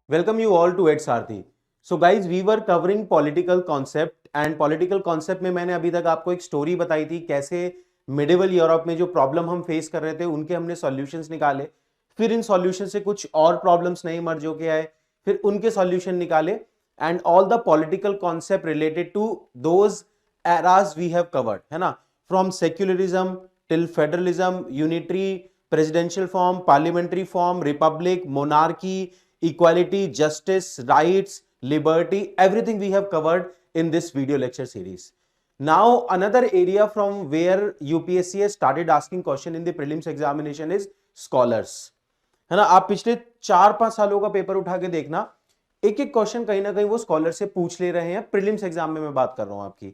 Welcome you all to Ed Sarthi. So guys, we were covering political concept and political concept में मैंने अभी तक आपको एक स्टोरी बताई थी कैसे मिडिवल यूरोप में जो प्रॉब्लम हम फेस कर रहे थे उनके हमने सॉल्यूशंस निकाले, फिर इन सॉल्यूशन से कुछ और प्रॉब्लम्स नए मर्ज होके आए, फिर उनके सॉल्यूशन निकाले and all the political concept related to those eras we have covered, है ना, from secularism till federalism, unitary, presidential form, parliamentary form, republic, monarchy, equality, justice, rights, liberty, everything we have covered in this video lecture series. Now another area from where UPSC has started asking question in the prelims examination is scholars, है ना। आप पिछले 4-5 सालों का paper उठा के देखना, एक एक क्वेश्चन कहीं ना कहीं वो स्कॉलर से पूछ ले रहे हैं। प्रीलिम्स एग्जाम में मैं बात कर रहा हूं आपकी।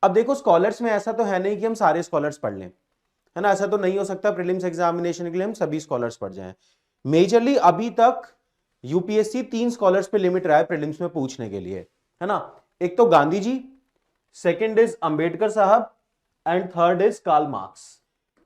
अब देखो, स्कॉलर्स में ऐसा तो है नहीं कि हम सारे स्कॉलर्स पढ़ लें, है ना, ऐसा तो नहीं हो सकता प्रीलिम्स एग्जामिनेशन के लिए हम सभी स्कॉलर्स पढ़ जाएं। मेजरली अभी तक यूपीएससी 3 स्कॉलर्स पे लिमिट रहा है प्रीलिम्स में पूछने के लिए, है ना। एक तो गांधी जी, सेकंड इज अंबेडकर साहब and third is Karl Marx.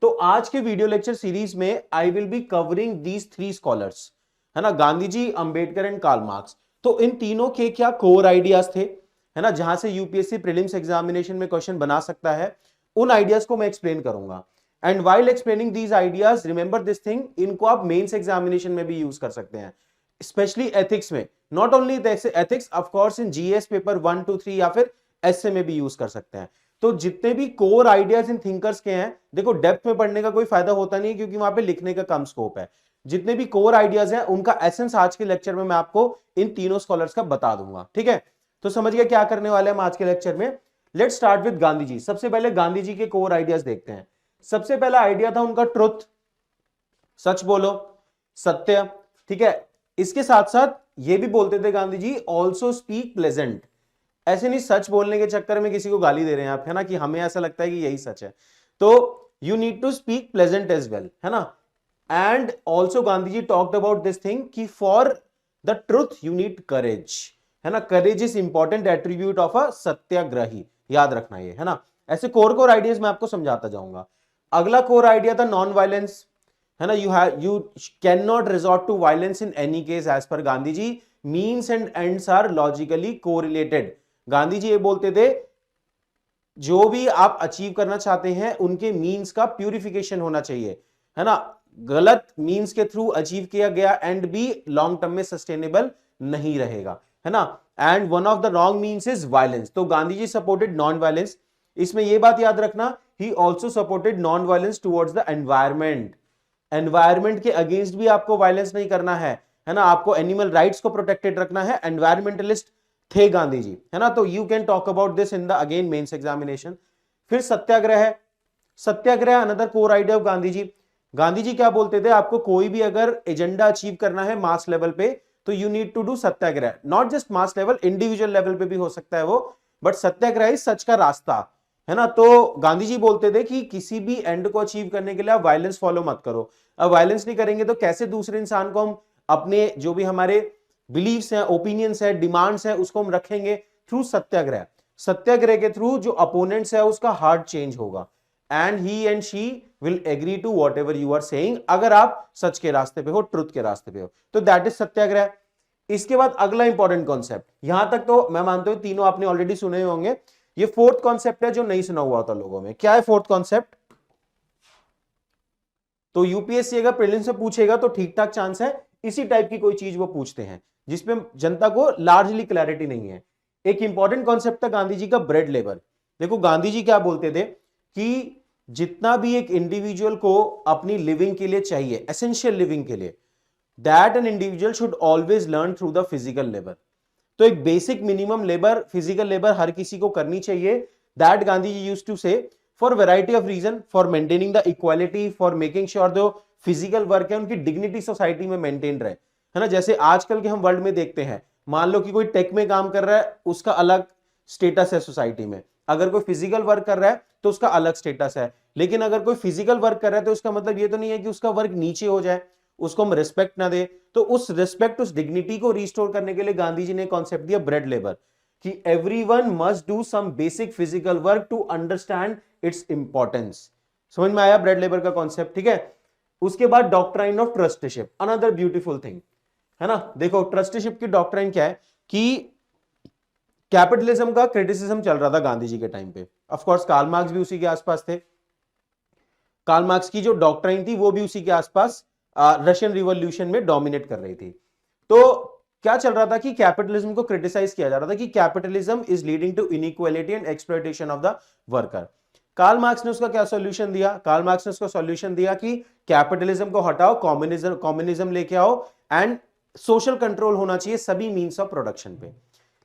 तो आज के वीडियो लेक्चर सीरीज में I will be covering these 3 scholars, है ना, Gandhi ji, Ambedkar and Karl Marx. तो इन तीनों के क्या कोर आइडियाज थे, है ना, जहां से यूपीएससी प्रीलिम्स एग्जामिनेशन में क्वेश्चन बना सकता है, उन आइडियाज को मैं एक्सप्लेन करूंगा। And while explaining these ideas, remember this thing, इनको आप मेंस एग्जामिनेशन में भी यूज कर सकते हैं, स्पेशली एथिक्स में। Not only ethics, of course in GS paper 1, 2, 3 या फिर एसए में भी यूज कर सकते हैं। तो जितने भी कोर आइडियाज इन थिंकर्स के हैं, देखो डेप्थ में पढ़ने का कोई फायदा होता नहीं है क्योंकि वहां पे लिखने का कम स्कोप है। जितने भी कोर आइडियाज हैं उनका एसेंस आज के लेक्चर में मैं आपको इन तीनों स्कॉलर्स का बता दूंगा, ठीक है। तो समझ गए क्या करने वाले हम आज के लेक्चर में। लेट्स स्टार्ट विद गांधी जी। सबसे पहले गांधी जी के कोर आइडियाज देखते हैं। सबसे पहला आइडिया था उनका ट्रुथ, सच बोलो, सत्य, ठीक है। इसके साथ साथ ये भी बोलते थे गांधी जी, ऑल्सो स्पीक प्लेजेंट। ऐसे नहीं सच बोलने के चक्कर में किसी को गाली दे रहे हैं आप, है ना, कि हमें ऐसा लगता है कि यही सच है। तो you need to speak pleasant as well, है ना। And also Gandhi ji talked about this thing कि for the truth you need courage, है ना। Courage is important attribute of a satyagrahi, याद रखना ये, है ना। ऐसे कोर कोर आइडियाज मैं आपको समझाता जाऊंगा। अगला कोर आइडिया था नॉन वायलेंस, है ना। You can not resort to violence in any case as per Gandhi ji, means and ends are logically correlated. Gandhi ji ये बोलते थे, जो भी आप अचीव करना चाहते हैं उनके मीन्स का प्यूरिफिकेशन होना चाहिए, है ना। गलत मीन्स के थ्रू अचीव किया गया एंड भी लॉन्ग टर्म में सस्टेनेबल नहीं रहेगा, है ना। And one of the wrong means is violence. तो गांधी जी सपोर्टेड नॉन वायलेंस। इसमें यह बात याद रखना, he also supported non violence towards the environment. Environment के अगेंस्ट भी आपको वायलेंस नहीं करना है ना, आपको एनिमल राइट्स को प्रोटेक्टेड रखना है। एनवायरमेंटलिस्ट थे गांधी जी, है ना। तो you can talk about this in the again mains examination. फिर सत्याग्रह है। Satyagraha another core idea of Gandhi ji. Gandhi ji क्या बोलते थे, आपको कोई भी अगर एजेंडा अचीव करना है मास लेवल पे तो you need to do satyagraha. Not just mass level, individual level पे भी हो सकता है वो, बट सत्याग्रह इज सच का रास्ता, है ना। तो गांधी जी बोलते थे कि किसी भी एंड को अचीव करने के लिए आप वायलेंस फॉलो मत करो। अब वायलेंस नहीं करेंगे तो कैसे दूसरे इंसान को हम अपने जो भी हमारे बिलीव्स हैं, ओपिनियंस है, डिमांड्स है, उसको हम रखेंगे थ्रू सत्याग्रह। सत्याग्रह के थ्रू जो अपोनेंट्स है उसका हार्ट चेंज होगा and he and she will agree to whatever you are saying, अगर आप सच के रास्ते पे हो, ट्रुथ के रास्ते पे हो, तो दैट इज सत्याग्रह। इसके बाद अगला इंपॉर्टेंट कॉन्सेप्ट, यहां तक तो मैं मानता हूं तीनों आपने ऑलरेडी सुने होंगे। ये फोर्थ कॉन्सेप्ट है जो नहीं सुना हुआ था लोगों में। क्या है फोर्थ कॉन्सेप्ट? तो यूपीएससी अगर प्रीलिम्स से पूछेगा तो ठीक ठाक चांस है इसी टाइप की कोई चीज वो पूछते हैं जिसमें जनता को लार्जली क्लैरिटी नहीं है। एक इंपॉर्टेंट कॉन्सेप्ट था गांधी जी का, ब्रेड लेबर। देखो गांधी जी क्या बोलते थे कि जितना भी एक इंडिविजुअल को अपनी लिविंग के लिए चाहिए, एसेंशियल लिविंग के लिए, that an individual should always learn through the physical labour. तो एक basic minimum labour, physical labour हर किसी को करनी चाहिए। That Gandhi ji used to say for variety of reason, for maintaining the equality, for making sure जो फिजिकल वर्क है उनकी डिग्निटी सोसाइटी में मेंटेन रहे, है ना। जैसे आजकल के हम वर्ल्ड में देखते हैं, मान लो कि कोई टेक में काम कर रहा है, उसका अलग स्टेटस है सोसाइटी में। अगर कोई फिजिकल वर्क कर रहा है तो उसका अलग स्टेटस है। लेकिन अगर कोई फिजिकल वर्क कर रहा है तो उसका मतलब ये तो नहीं है कि उसका वर्क नीचे हो जाए, उसको हम रिस्पेक्ट ना दे। तो उस रिस्पेक्ट, उस डिग्निटी को रिस्टोर करने के लिए गांधी जी ने कॉन्सेप्ट दिया ब्रेड लेबर, कि everyone must do some basic physical work to understand its importance. समझ में आया ब्रेड लेबर का कॉन्सेप्ट, ठीक है। उसके बाद doctrine of trusteeship, another beautiful thing. है ना। देखो ट्रस्टीशिप की डॉक्ट्राइन क्या है कि कैपिटलिज्म का क्रिटिसिज्म चल रहा था गांधी जी के टाइम पे। ऑफ कोर्स कार्ल मार्क्स भी उसी के आसपास थे। कार्ल मार्क्स की जो डॉक्ट्राइन थी वो भी उसी के आसपास रशियन रिवॉल्यूशन में डोमिनेट कर रही थी। तो क्या चल रहा था कि कैपिटलिज्म को क्रिटिसाइज किया जा रहा था कि capitalism is leading to inequality and exploitation of the worker. Karl Marx ने उसका क्या सॉल्यूशन दिया? कार्ल मार्क्स ने उसका सॉल्यूशन दिया कि कैपिटलिज्म को हटाओ, कम्युनिज्म लेके आओ एंड सोशल कंट्रोल होना चाहिए सभी मीन्स ऑफ प्रोडक्शन पे।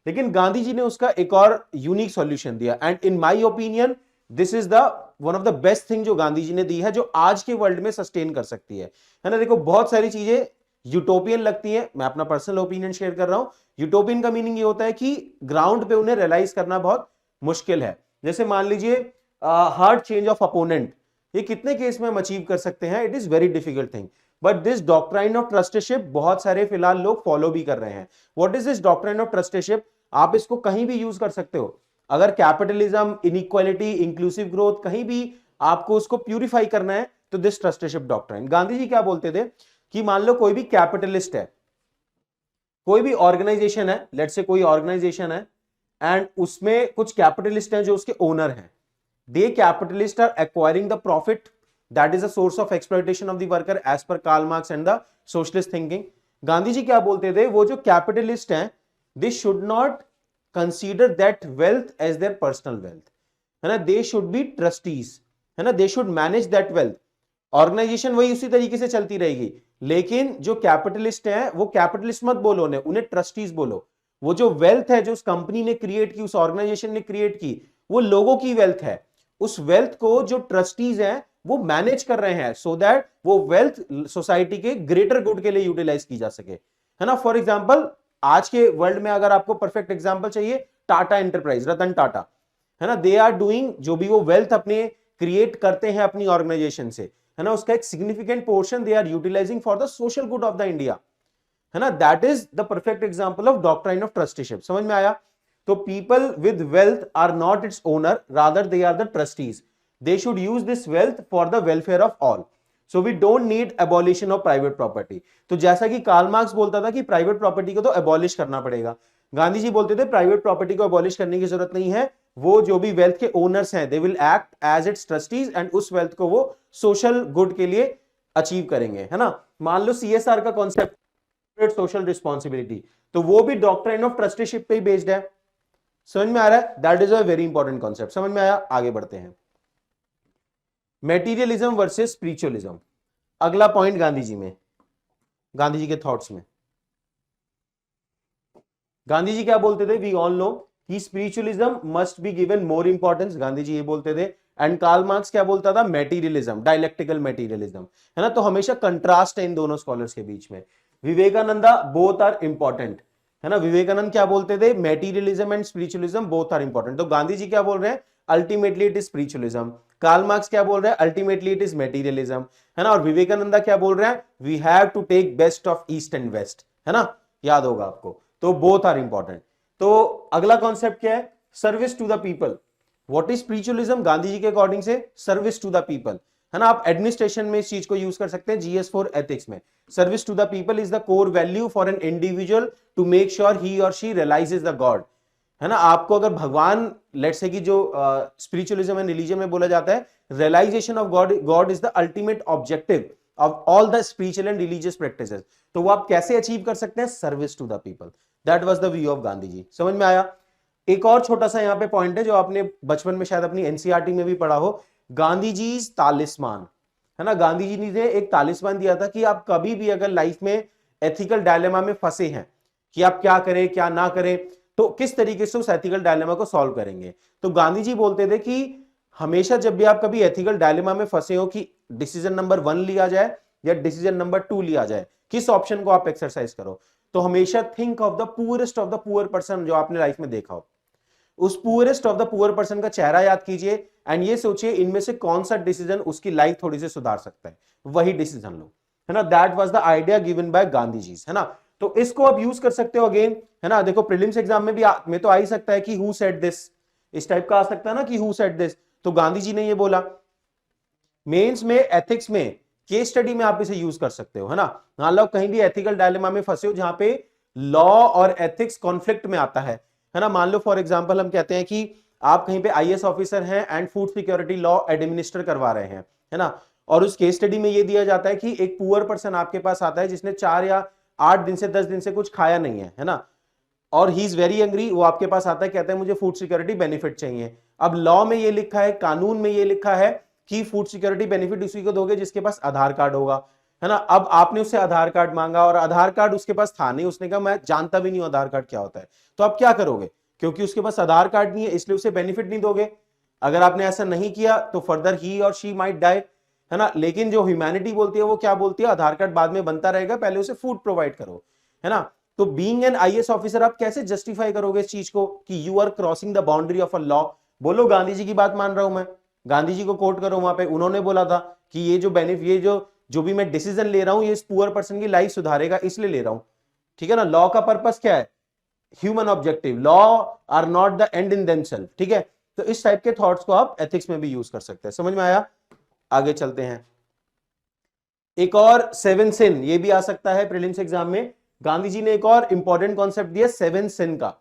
लेकिन गांधी जी ने उसका एक और यूनिक सॉल्यूशन दिया and in my opinion this is the one of the best thing जो गांधी जी ने दी है, जो आज के वर्ल्ड में सस्टेन कर सकती है ना। देखो बहुत सारी चीजें यूटोपियन लगती है, मैं अपना पर्सनल ओपिनियन शेयर कर रहा हूं। यूटोपियन का मीनिंग ये होता है कि ग्राउंड पे उन्हें रियलाइज करना बहुत मुश्किल है। जैसे मान लीजिए हार्ड चेंज ऑफ अपोनेंट, ये कितने केस में हम अचीव कर सकते हैं? It is very difficult thing, but this doctrine of trusteeship बहुत सारे फिलहाल लोग फॉलो भी कर रहे हैं। What is this doctrine of trusteeship? आप इसको कहीं भी यूज कर सकते हो। अगर कैपिटलिज्म, इनइक्वालिटी, इंक्लूसिव ग्रोथ, कहीं भी आपको उसको प्यूरिफाई करना है तो this trusteeship doctrine. Gandhi ji क्या बोलते थे कि मान लो कोई भी कैपिटलिस्ट है, कोई भी ऑर्गेनाइजेशन है, लेट्स से कोई ऑर्गेनाइजेशन है एंड उसमें कुछ कैपिटलिस्ट हैं जो उसके ओनर हैं। They capitalist are acquiring the profit that is a source of exploitation of the worker as per Karl Marx and the socialist thinking. Gandhi ji क्या बोलते थे? वो जो कैपिटलिस्ट हैं they should not consider that wealth as their personal wealth, है ना। They should be trustees, है ना। They should manage that wealth. Organisation वही उसी तरीके से चलती रहेगी, लेकिन जो कैपिटलिस्ट हैं वो कैपिटलिस्ट मत बोलो, उन्हें ट्रस्टीज बोलो। वो जो वेल्थ है जो उस कंपनी ने क्रिएट की, उस ऑर्गेनाइजेशन ने क्रिएट की, वो लोगों की वेल्थ है। उस वेल्थ को जो ट्रस्टीज हैं वो मैनेज कर रहे हैं सो दैट वो वेल्थ सोसाइटी के ग्रेटर गुड के लिए यूटिलाइज की जा सके, है ना। फॉर एग्जांपल आज के वर्ल्ड में अगर आपको परफेक्ट एग्जांपल चाहिए, टाटा एंटरप्राइज, रतन टाटा, है ना। दे आर डूइंग, जो भी वो वेल्थ अपने क्रिएट करते हैं अपनी ऑर्गेनाइजेशन से, है ना, उसका एक significant portion they are utilising for the social good of the India, है ना। That is the perfect example of doctrine of trusteeship. समझ में आया? तो people with wealth are not its owner, rather they are the trustees. They should use this wealth for the welfare of all. So we don't need abolition of private property. तो जैसा कि Karl Marx बोलता था कि private property को तो abolish करना पड़ेगा, गांधी जी बोलते थे प्राइवेट प्रॉपर्टी को एबॉलिश करने की जरूरत नहीं है। वो जो भी वेल्थ के ओनर्स हैं they will act as its trustees and उस वेल्थ को वो सोशल गुड के लिए अचीव करेंगे, है ना। मान लो सीएसआर का कॉन्सेप्ट, सोशल रिस्पॉन्सिबिलिटी, तो वो भी डॉक्ट्राइन ऑफ ट्रस्टीशिप पे ही बेस्ड है। समझ में आ रहा है? That is a very important concept. समझ में आया? आगे बढ़ते हैं। मेटीरियलिज्म वर्सेस स्पिरिचुअलिज्म, अगला पॉइंट गांधी जी में, गांधी जी के थॉट्स में। गांधी जी क्या बोलते थे? वी ऑल नो कि spiritualism must be given more importance, Gandhi ji ये बोलते थे। एंड कार्ल मार्क्स क्या बोलता था? मेटीरियलिज्म, डायलेक्टिकल मेटीरियलिज्म, है ना। तो हमेशा कंट्रास्ट है इन दोनों स्कॉलर्स के बीच में। विवेकानंदा, बोथ आर इंपॉर्टेंट, है ना। विवेकानंद क्या बोलते थे? Materialism and spiritualism both are important. तो गांधी जी क्या बोल रहे हैं? Ultimately it is spiritualism. Karl Marx क्या बोल रहे हैं? अल्टीमेटली इट इज मेटीरियलिज्म, है ना। और विवेकानंदा क्या बोल रहे हैं? We have to take best of east and west, है ना, याद होगा आपको। तो बोथ आर इंपॉर्टेंट। तो अगला कॉन्सेप्ट क्या है? Service to the people. What is spiritualism? Gandhi ji के अकॉर्डिंग से सर्विस टू द पीपल, है ना। आप एडमिनिस्ट्रेशन में इस चीज को यूज कर सकते हैं, जीएस4 एथिक्स में। Service to the people is the core value for an individual to make sure he और शी रियलाइजेस द गॉड, है ना। आपको अगर भगवान, लेट्स से कि जो स्पिरिचुअलिज्म एंड रिलीजन में बोला जाता है realisation of God, God is the ultimate objective of all the spiritual and religious practices, तो वो आप कैसे अचीव कर सकते हैं? Service to the people. That was the view of Gandhi ji. समझ में आया? एक और छोटा सा यहां पे पॉइंट है जो आपने बचपन में शायद अपनी एनसीईआरटी में भी पढ़ा हो, गांधी जी तालिस्मान, है ना। गांधी जी ने एक तालिस्मान दिया था कि आप कभी भी अगर लाइफ में एथिकल डायलेमा में फंसे हैं कि आप क्या करें क्या ना करें, तो किस तरीके से उस एथिकल डायलेमा को सॉल्व करेंगे। तो गांधी जी बोलते थे कि हमेशा जब भी आप कभी एथिकल डायलेमा में फंसे हो कि डिसीजन नंबर 1 लिया जाए या डिसीजन नंबर 2 लिया जाए, किस ऑप्शन को आप एक्सरसाइज करो, तो हमेशा think of the poorest of the poor person जो आपने लाइफ में देखा हो। उस poorest of the poor person का चेहरा याद कीजिए एंड ये सोचिए इनमें से कौन सा डिसीजन उसकी लाइफ थोड़ी सी सुधार सकता है, वही डिसीजन लो, है ना। That was the idea given by Gandhi ji, है ना। तो इसको आप यूज कर सकते हो अगेन, है ना। देखो प्रीलिम्स एग्जाम में भी में तो आ ही सकता है कि हु सेड दिस, इस टाइप का आ सकता है ना कि हु सेड दिस, तो गांधी जी ने ये बोला। मेंस में, एथिक्स में केस स्टडी में आप इसे यूज कर सकते हो, है ना। मान लो कहीं भी एथिकल डायलेमा में फंसे हो जहां पे लॉ और एथिक्स कॉन्फ्लिक्ट में आता है ना। मान लो फॉर एग्जांपल हम कहते हैं कि आप कहीं पे आईएएस ऑफिसर हैं and food security law administer करवा रहे हैं, है ना। और उस केस स्टडी में ये दिया जाता है कि एक पुअर पर्सन आपके पास आता है जिसने 4 या 8 दिन से 10 दिन से कुछ खाया नहीं है ना, और ही इज वेरी एंग्री। वो आपके पास आता है, कहता है मुझे फूड सिक्योरिटी बेनिफिट चाहिए। अब लॉ में ये लिखा है, कानून में ये लिखा है कि फूड सिक्योरिटी बेनिफिट उसी को दोगे जिसके पास आधार कार्ड होगा, है ना। अब आपने उससे आधार कार्ड मांगा और आधार कार्ड उसके पास था नहीं, उसने कहा मैं जानता भी नहीं हूं आधार कार्ड क्या होता है। तो आप क्या करोगे, क्योंकि उसके पास आधार कार्ड नहीं है इसलिए उसे बेनिफिट नहीं दोगे। अगर आपने ऐसा नहीं किया तो फर्दर ही और शी माइट डाई, है ना। लेकिन जो ह्यूमैनिटी बोलती है वो क्या बोलती है, आधार कार्ड बाद में बनता रहेगा, पहले उसे फूड प्रोवाइड करो, है ना। तो बीइंग एन आईएएस ऑफिसर आप कैसे जस्टिफाई करोगे इस चीज को कि you are crossing the boundary of a law. बोलो गांधी जी की बात मान रहा हूं मैं, गांधी जी को कोट करो, वहां पे उन्होंने बोला था कि ये जो बेनिफिट, ये जो भी मैं डिसीजन ले रहा हूं ये इस पुअर पर्सन की लाइफ सुधारेगा इसलिए ले रहा हूं, ठीक है ना। लॉ का पर्पस क्या है, human objective, law are not the end in themself, ठीक है। तो इस टाइप के थॉट्स को आप एथिक्स में भी यूज कर सकते हैं। समझ में आया, आगे चलते हैं। एक और 7 सिन, ये भी आ सकता है प्रीलिम्स एग्जाम में। गांधी जी ने एक और इंपॉर्टेंट कॉन्सेप्ट दिया 7 सिन का।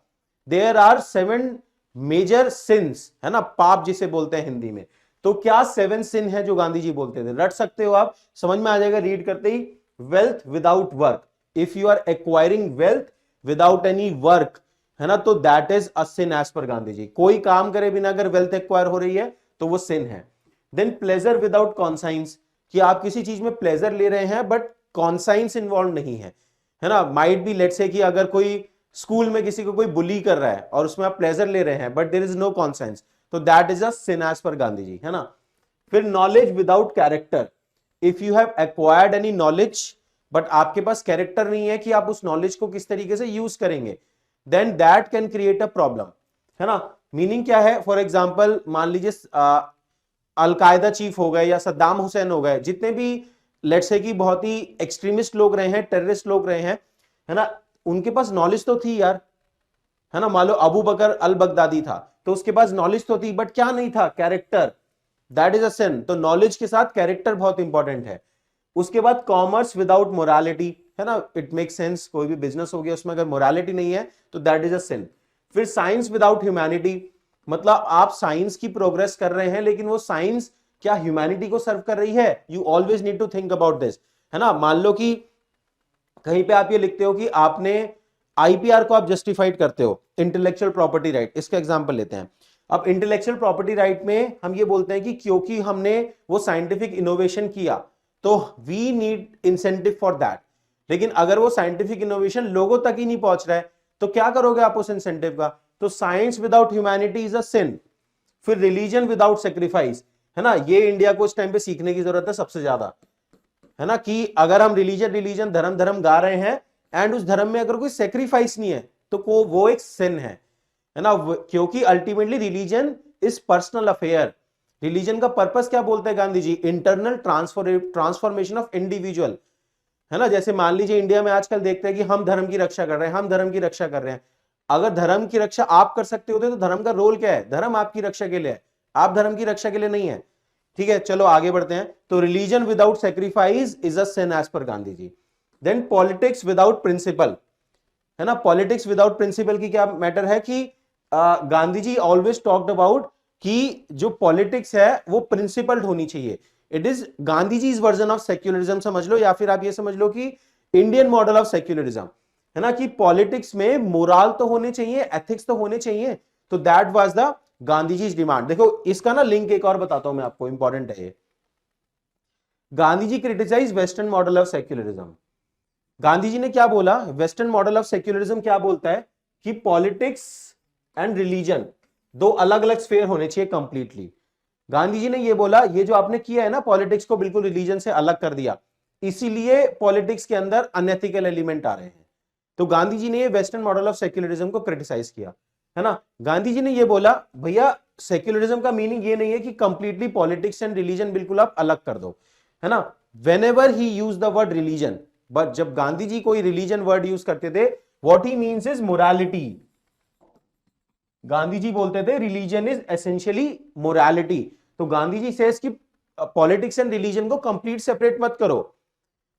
देयर आर 7 मेजर सिंस, है ना, पाप जिसे बोलते हैं हिंदी में। तो क्या 7 सिन है जो गांधी जी बोलते थे, रट सकते हो आप, समझ में आ जाएगा रीड करते ही। Wealth without work, if you are acquiring wealth without any work, है ना, तो that is a sin as per Gandhi ji. कोई काम करे बिना अगर वेल्थ एक्वायर हो रही है तो वो सिन है। देन प्लेजर विदाउट कॉन्साइंस, कि आप किसी चीज में प्लेजर ले रहे हैं बट कॉन्साइंस इन्वॉल्व नहीं है, है ना। माइट बी लेट्स से कि अगर कोई स्कूल में किसी को कोई बुली कर रहा है और उसमें आप प्लेजर ले रहे हैं but there is no conscience, तो that is a sin as per Gandhi ji, है ना। फिर knowledge without character, if you have acquired any knowledge but आपके पास कैरेक्टर नहीं है कि आप उस नॉलेज को किस तरीके से यूज करेंगे, then that can create a problem, है ना। मीनिंग क्या है, फॉर एग्जाम्पल मान लीजिए अलकायदा चीफ हो गए या सद्दाम हुसैन हो गए, जितने भी लेट्स से कि बहुत ही एक्सट्रीमिस्ट लोग रहे हैं, टेररिस्ट लोग रहे हैं, है ना, उनके पास नॉलेज तो थी यार, है ना। मान लो अबू बकर अल बगदादी था तो उसके पास नॉलेज तो थी बट क्या नहीं था, कैरेक्टर, दैट इज अ सिन। तो नॉलेज के साथ कैरेक्टर बहुत इंपॉर्टेंट है। उसके बाद कॉमर्स विदाउट मोरालिटी, है ना, इट मेक सेंस, कोई भी बिजनेस हो गया उसमें अगर मोरालिटी नहीं है तो दैट इज अ सिन। फिर साइंस विदाउट ह्यूमैनिटी, मतलब आप साइंस की प्रोग्रेस कर रहे हैं लेकिन वो साइंस क्या ह्यूमैनिटी को सर्व कर रही है, you always need to think about this, है ना। मान लो कि कहीं पे आप ये लिखते हो कि आपने आईपीआर को आप जस्टिफाइड करते हो, इंटेलेक्चुअल प्रॉपर्टी राइट, इसका एग्जांपल लेते हैं। अब इंटेलेक्चुअल प्रॉपर्टी राइट में हम ये बोलते हैं कि क्योंकि हमने वो साइंटिफिक इनोवेशन किया तो we need incentive for that. लेकिन अगर वो साइंटिफिक इनोवेशन लोगों तक ही नहीं पहुंच रहा है तो क्या करोगे आप उस इंसेंटिव का। तो science without humanity is a sin. फिर रिलीजन विदाउट सेक्रीफाइस, है ना, ये इंडिया को इस टाइम पे सीखने की जरूरत है सबसे ज्यादा, है ना, कि अगर हम रिलीजन रिलीजन धर्म धर्म गा रहे हैं एंड उस धर्म में अगर कोई सेक्रीफाइस नहीं है तो वो एक सिन है ना। क्योंकि ultimately religion is personal affair. Religion का पर्पस क्या बोलते हैं Gandhi ji, internal transformation of individual, है ना। जैसे मान लीजिए इंडिया में आजकल देखते हैं कि हम धर्म की रक्षा कर रहे हैं, हम धर्म की रक्षा कर रहे हैं। अगर धर्म की रक्षा आप कर सकते होते तो धर्म का रोल क्या है, धर्म आपकी रक्षा के लिए है, आप धर्म की रक्षा के लिए नहीं है, ठीक है। चलो आगे बढ़ते हैं। तो religion without sacrifice is a sin as per Gandhi ji. Then politics without principle, है ना। पॉलिटिक्स विदाउट प्रिंसिपल की क्या मैटर है कि Gandhi ji always talked about कि जो पॉलिटिक्स है वो प्रिंसिपल्ड होनी चाहिए। It is Gandhi ji version of secularism समझ लो, या फिर आप ये समझ लो कि इंडियन मॉडल ऑफ सेक्युलरिज्म, है ना, कि पॉलिटिक्स में मोरल तो होने चाहिए, एथिक्स तो होने चाहिए। तो that was the Gandhi ji demand. देखो इसका ना लिंक एक और बताता हूं मैं आपको, इंपॉर्टेंट है ये। Gandhi ji criticise western model of secularism. Gandhi ji ने क्या बोला, वेस्टर्न मॉडल ऑफ सेक्युलरिज्म क्या बोलता है कि पॉलिटिक्स एंड रिलीजन दो अलग अलग स्फेयर होने चाहिए कंप्लीटली। गांधी जी ने ये बोला, ये जो आपने किया है ना, पॉलिटिक्स को बिल्कुल रिलीजन से अलग कर दिया, इसीलिए पॉलिटिक्स के अंदर अनएथिकल एलिमेंट आ रहे हैं। तो गांधी जी ने ये वेस्टर्न मॉडल ऑफ सेक्युलरिज्म को क्रिटिसाइज किया, है ना। गांधी जी ने ये बोला भैया सेक्युलरिज्म का मीनिंग ये नहीं है कि कंप्लीटली पॉलिटिक्स एंड रिलीजन बिल्कुल आप अलग कर दो, है ना। Whenever he use the word religion, but जब गांधी जी कोई रिलीजन वर्ड यूज करते थे, what he means is morality. Gandhi ji बोलते थे रिलीजन इज एसेंशियली मोरालिटी। तो गांधी जी सेज कि पॉलिटिक्स एंड रिलीजन को कंप्लीट सेपरेट मत करो,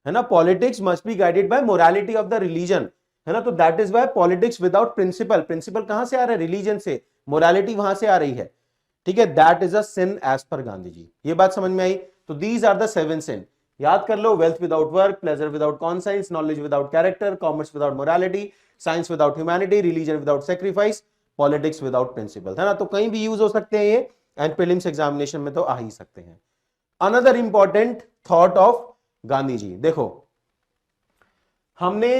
है ना। Politics must be guided by morality of the religion, है ना। तो that is why politics without principle, principle कहां से आ रहा है, रिलीजन से, मोरालिटी वहां से आ रही है, ठीक है। That is a sin as per Gandhi ji. ये बात समझ में आई। तो दीज आर द 7 सिन, याद कर लो। Wealth without work, pleasure without conscience, knowledge without character, commerce without morality, science without humanity, religion without sacrifice, politics without principle, है ना। तो कहीं भी यूज हो सकते हैं ये, एंड प्रीलिम्स एग्जामिनेशन में तो आ ही सकते हैं। Another important thought of Gandhi ji, देखो हमने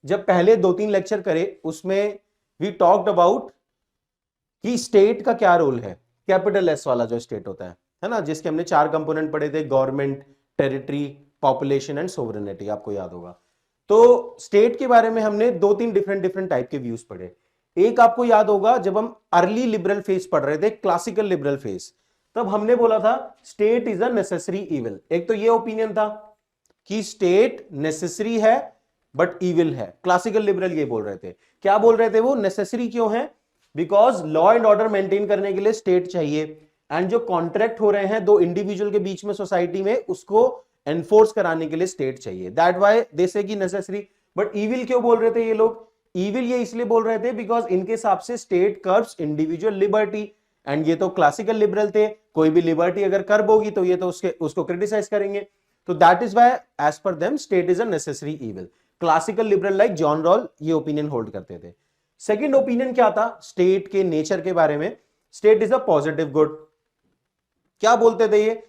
जब पहले 2-3 लेक्चर करे उसमें वी टॉक्ड अबाउट कि स्टेट का क्या रोल है, कैपिटल एस वाला जो स्टेट होता है ना, जिसके हमने 4 कंपोनेंट पढ़े थे, government, territory, population and sovereignty, आपको याद होगा। तो स्टेट के बारे में हमने 2-3 डिफरेंट टाइप के व्यूज पढ़े। एक आपको याद होगा जब हम अर्ली लिबरल फेज पढ़ रहे थे, क्लासिकल लिबरल फेज, तब हमने बोला था state is a necessary evil. एक तो ये ओपिनियन था कि स्टेट नेसेसरी है बट इविल है, क्लासिकल लिबरल ये बोल रहे थे। क्या बोल रहे थे वो, नेसेसरी क्यों है, because law and order maintain करने के लिए स्टेट चाहिए, एंड जो कॉन्ट्रैक्ट हो रहे हैं दो इंडिविजुअल के बीच में सोसाइटी में, उसको एनफोर्स कराने के लिए स्टेट चाहिए। दैट वाई दे से की नेसेसरी। बट इविल क्यों बोल रहे थे ये लोग, इविल ये इसलिए बोल रहे थे बिकॉज इनके हिसाब से state curbs individual liberty, and ये तो क्लासिकल लिबरल थे, कोई भी लिबर्टी अगर कर्ब होगी तो ये तो उसको क्रिटिसाइज करेंगे। तो that is why as per them state is a necessary evil. Classical liberal like John Rawl ये ओपिनियन होल्ड करते थे। सेकंड ओपिनियन क्या था स्टेट के नेचर के बारे में, state is a positive good. क्या बोलते थे ये,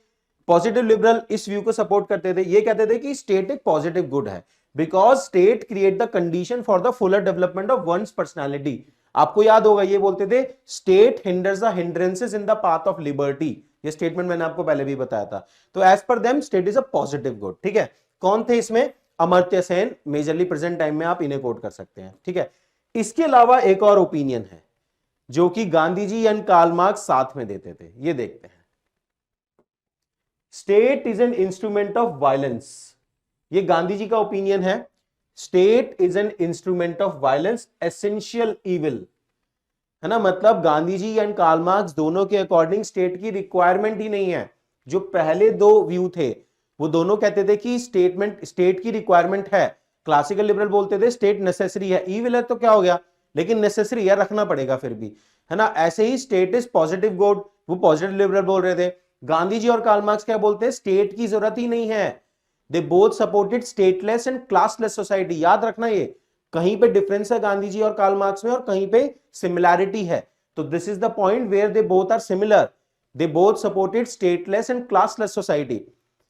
पॉजिटिव लिबरल इस व्यू को सपोर्ट करते थे। ये कहते थे कि स्टेट एक पॉजिटिव गुड है because state create the condition for the fuller development of one's personality. आपको याद होगा ये बोलते थे state hinders the hindrances in the path of liberty. ये स्टेटमेंट मैंने आपको पहले भी बताया था। तो as per them state is a positive good, ठीक है। कौन थे इसमें, Amartya Sen, majorly present time में आप इन्हें कोट कर सकते हैं, ठीक है। इसके अलावा एक और ओपिनियन है जो कि Gandhi ji and Karl marks साथ में देते थे, ये देखते हैं। State is an instrument of violence, ये गांधी जी का ओपिनियन है। State is an instrument of violence, essential evil, है ना। मतलब Gandhi ji and Karl marks दोनों के अकॉर्डिंग स्टेट की रिक्वायरमेंट ही नहीं है। जो पहले दो व्यू थे वो दोनों कहते थे कि स्टेट की रिक्वायरमेंट है। क्लासिकल लिबरल बोलते थे स्टेट नेसेसरी है, इविल है तो क्या हो गया, लेकिन नेसेसरी है, रखना पड़ेगा फिर भी, है ना। ऐसे ही स्टेट इज पॉजिटिव गुड, वो पॉजिटिव लिबरल बोल रहे थे। गांधी जी और कार्ल मार्क्स क्या बोलते हैं, स्टेट की जरूरत ही नहीं है। दे both supported stateless and classless society. याद रखना ये, कहीं पे डिफरेंस है गांधी जी और कार्ल मार्क्स में और कहीं पे सिमिलैरिटी है। तो this is the point where they both are similar, they both supported stateless and classless society,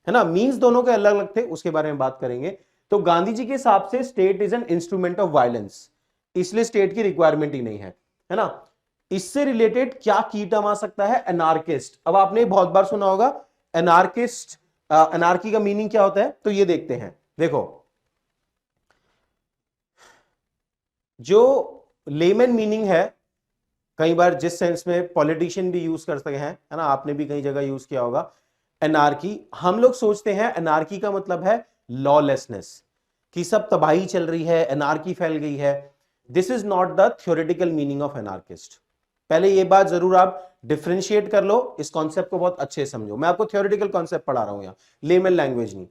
है ना। मींस दोनों के अलग अलग थे, उसके बारे में बात करेंगे। तो गांधी जी के हिसाब से state is an instrument of violence, इसलिए स्टेट की रिक्वायरमेंट ही नहीं है ना। इससे रिलेटेड क्या की टर्म आ सकता है, एनार्किस्ट। अब आपने बहुत बार सुना होगा एनार्किस्ट, एनार्की का मीनिंग क्या होता है, तो ये देखते हैं। देखो जो लेमन मीनिंग है, कई बार जिस सेंस में पॉलिटिशियन भी यूज कर सकते हैं, है ना, आपने भी कई जगह यूज किया होगा एनार्की। हम लोग सोचते हैं एनार्की का मतलब है लॉलेसनेस, कि सब तबाही चल रही है, एनार्की फैल गई है। This is not the theoretical meaning of anarchist. पहले ये बात जरूर आप डिफरेंशिएट कर लो, इस कॉन्सेप्ट को बहुत अच्छे से समझो। मैं आपको थ्योरेटिकल कॉन्सेप्ट पढ़ा रहा हूं यहां, लेमन लैंग्वेज नहीं,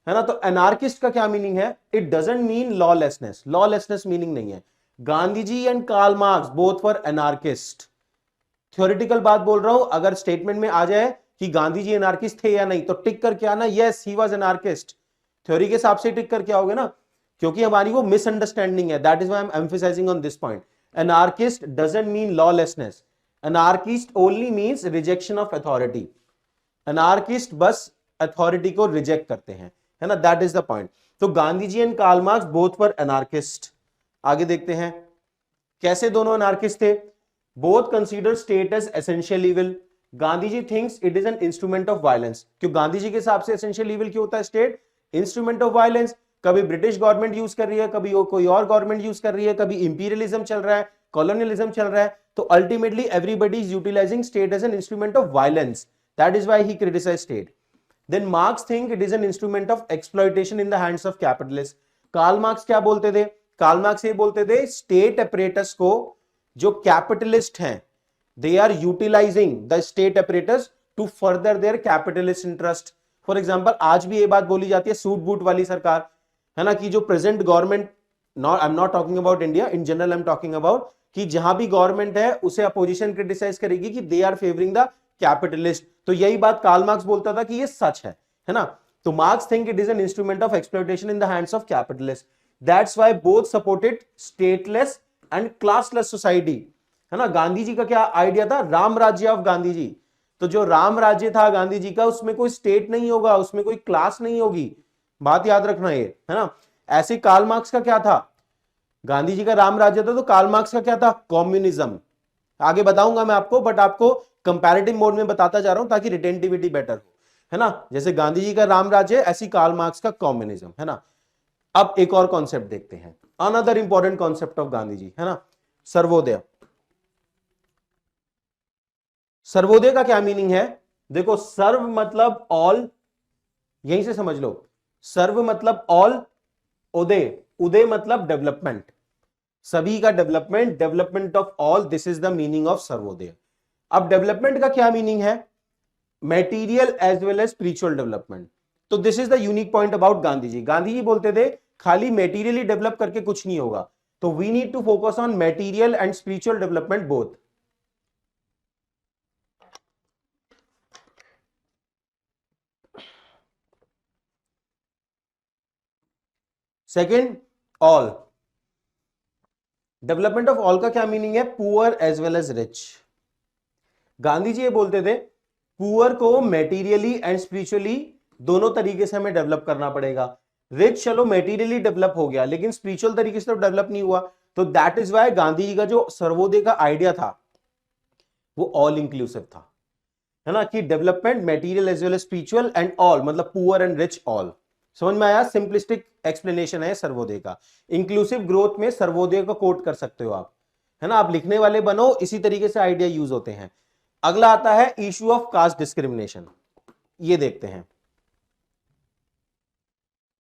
है ना। तो एनार्किस्ट का क्या मीनिंग है, it doesn't mean lawlessness, lawlessness meaning नहीं है। Gandhi ji and Karl Marx both were anarchist. Theoretical बात बोल रहा हूं, अगर स्टेटमेंट में आ जाए कि गांधी जी एनार्किस्ट थे या नहीं तो टिक करके आना yes he was anarchist. Theory के हिसाब से टिक करके आओगे ना, क्योंकि हमारी वो मिसअंडरस्टैंडिंग है। That is why I am emphasising on this point. Anarchist doesn't mean lawlessness, anarchist only means rejection of authority. Anarchist बस अथॉरिटी को रिजेक्ट करते हैं, है ना, दैट इज द पॉइंट। तो Gandhi ji and Karl Marx both were anarchist. आगे देखते हैं कैसे दोनों एनार्किस्ट थे। Both consider state as essential evil. Gandhi ji thinks it is an instrument of violence. क्यों गांधी जी के हिसाब से एसेंशियल इविल क्यों होता है स्टेट, इंस्ट्रूमेंट ऑफ वायलेंस। कभी ब्रिटिश गवर्नमेंट यूज कर रही है, कभी कोई और गवर्नमेंट यूज कर रही है, कभी इंपीरियलिज्म चल रहा है, कॉलोनियलिज्म चल रहा है। तो ultimately everybody is utilising state as an instrument of violence, that is why he criticise state. Then Marx think it is an instrument of exploitation in the hands of capitalist. Karl Marx क्या बोलते थे, Karl Marx ये बोलते थे state apparatus को जो capitalist हैं they are utilising the state apparatus to further their capitalist interest. For example आज भी ये बात बोली जाती है सूट बूट वाली सरकार, है ना, कि जो present government, not I am not talking about India, in general I am talking about कि जहां भी गवर्नमेंट है उसे अपोजिशन क्रिटिसाइज करेगी कि they are favouring the capitalist. तो यही बात कार्ल मार्क्स बोलता था कि ये सच है ना। तो marks think it is an instrument of exploitation in the hands of capitalist. That's why both supported stateless and classless society, है ना। गांधी जी का क्या आइडिया था, राम राज्य ऑफ गांधी जी। तो जो राम राज्य था गांधी जी का, उसमें कोई स्टेट नहीं होगा, उसमें कोई क्लास नहीं होगी, बात याद रखना ये, है ना। ऐसे कार्ल मार्क्स का क्या था, गांधी जी का राम राज्य था, तो कार्ल मार्क्स का क्या था, कम्युनिज्म। आगे बताऊंगा मैं आपको, बट आपको कंपैरेटिव मोड में बताता जा रहा हूं ताकि रिटेंटिविटी बेटर हो, है ना। जैसे गांधी जी का राम राज्य, ऐसी कार्ल मार्क्स का कम्युनिज्म, है ना। अब एक और कॉन्सेप्ट देखते हैं, another important concept of Gandhi ji, है ना, सर्वोदय। सर्वोदय का क्या मीनिंग है, देखो, सर्व मतलब ऑल, यहीं से समझ लो, सर्व मतलब ऑल, उदय, उदय मतलब डेवलपमेंट, सभी का development, development of all, this is the meaning of sarvodaya. अब डेवलपमेंट का क्या मीनिंग है, material as well as spiritual development. तो this is the unique point about Gandhi ji. Gandhi ji बोलते थे खाली मेटीरियली डेवलप करके कुछ नहीं होगा, तो we need to focus on material and spiritual development both. Second, all, development of all का क्या मीनिंग है, poor as well as rich. Gandhi ji ये बोलते थे पुअर को मेटीरियली एंड स्पिरिचुअली दोनों तरीके से हमें डेवलप करना पड़ेगा। रिच चलो मेटीरियली डेवलप हो गया, लेकिन स्पिरिचुअल तरीके से तो डेवलप नहीं हुआ। तो that is Y Gandhi ji का जो सर्वोदय का आइडिया था वो ऑल इंक्लूसिव था, है ना, कि development material as well as spiritual and all, मतलब पुअर एंड रिच ऑल। समझ में आया, सिंपलिस्टिक एक्सप्लेनेशन है सर्वोदय का। इंक्लूसिव ग्रोथ में सर्वोदय को कोट कर सकते हो आप, है ना, आप लिखने वाले बनो, इसी तरीके से आइडिया यूज होते हैं। अगला आता है इशू ऑफ कास्ट डिस्क्रिमिनेशन, ये देखते हैं।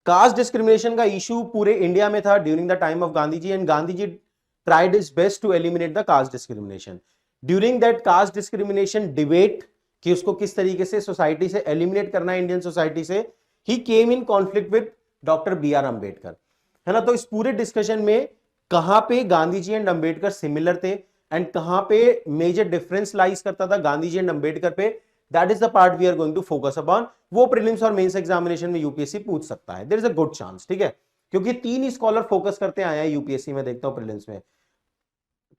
कास्ट डिस्क्रिमिनेशन का इशू पूरे इंडिया में था during the time of Gandhi ji, and Gandhi ji tried his best to eliminate the caste discrimination. During that caste discrimination debate कि उसको किस तरीके से सोसाइटी से एलिमिनेट करना है, इंडियन सोसाइटी से, he came in conflict with doctor B R Ambedkar, है ना। तो इस पूरे डिस्कशन में कहां पे गांधी जी एंड अंबेडकर सिमिलर थे एंड कहां पे मेजर डिफरेंस लाइज करता था गांधी जी एंड अंबेडकर पे, that is the part we are going to focus upon. वो प्रीलिम्स और मेंस एग्जामिनेशन में यूपीएससी पूछ सकता है, there is a good chance, ठीक है, क्योंकि तीन ही स्कॉलर फोकस करते आए हैं यूपीएससी में, देखता हूं प्रीलिम्स में,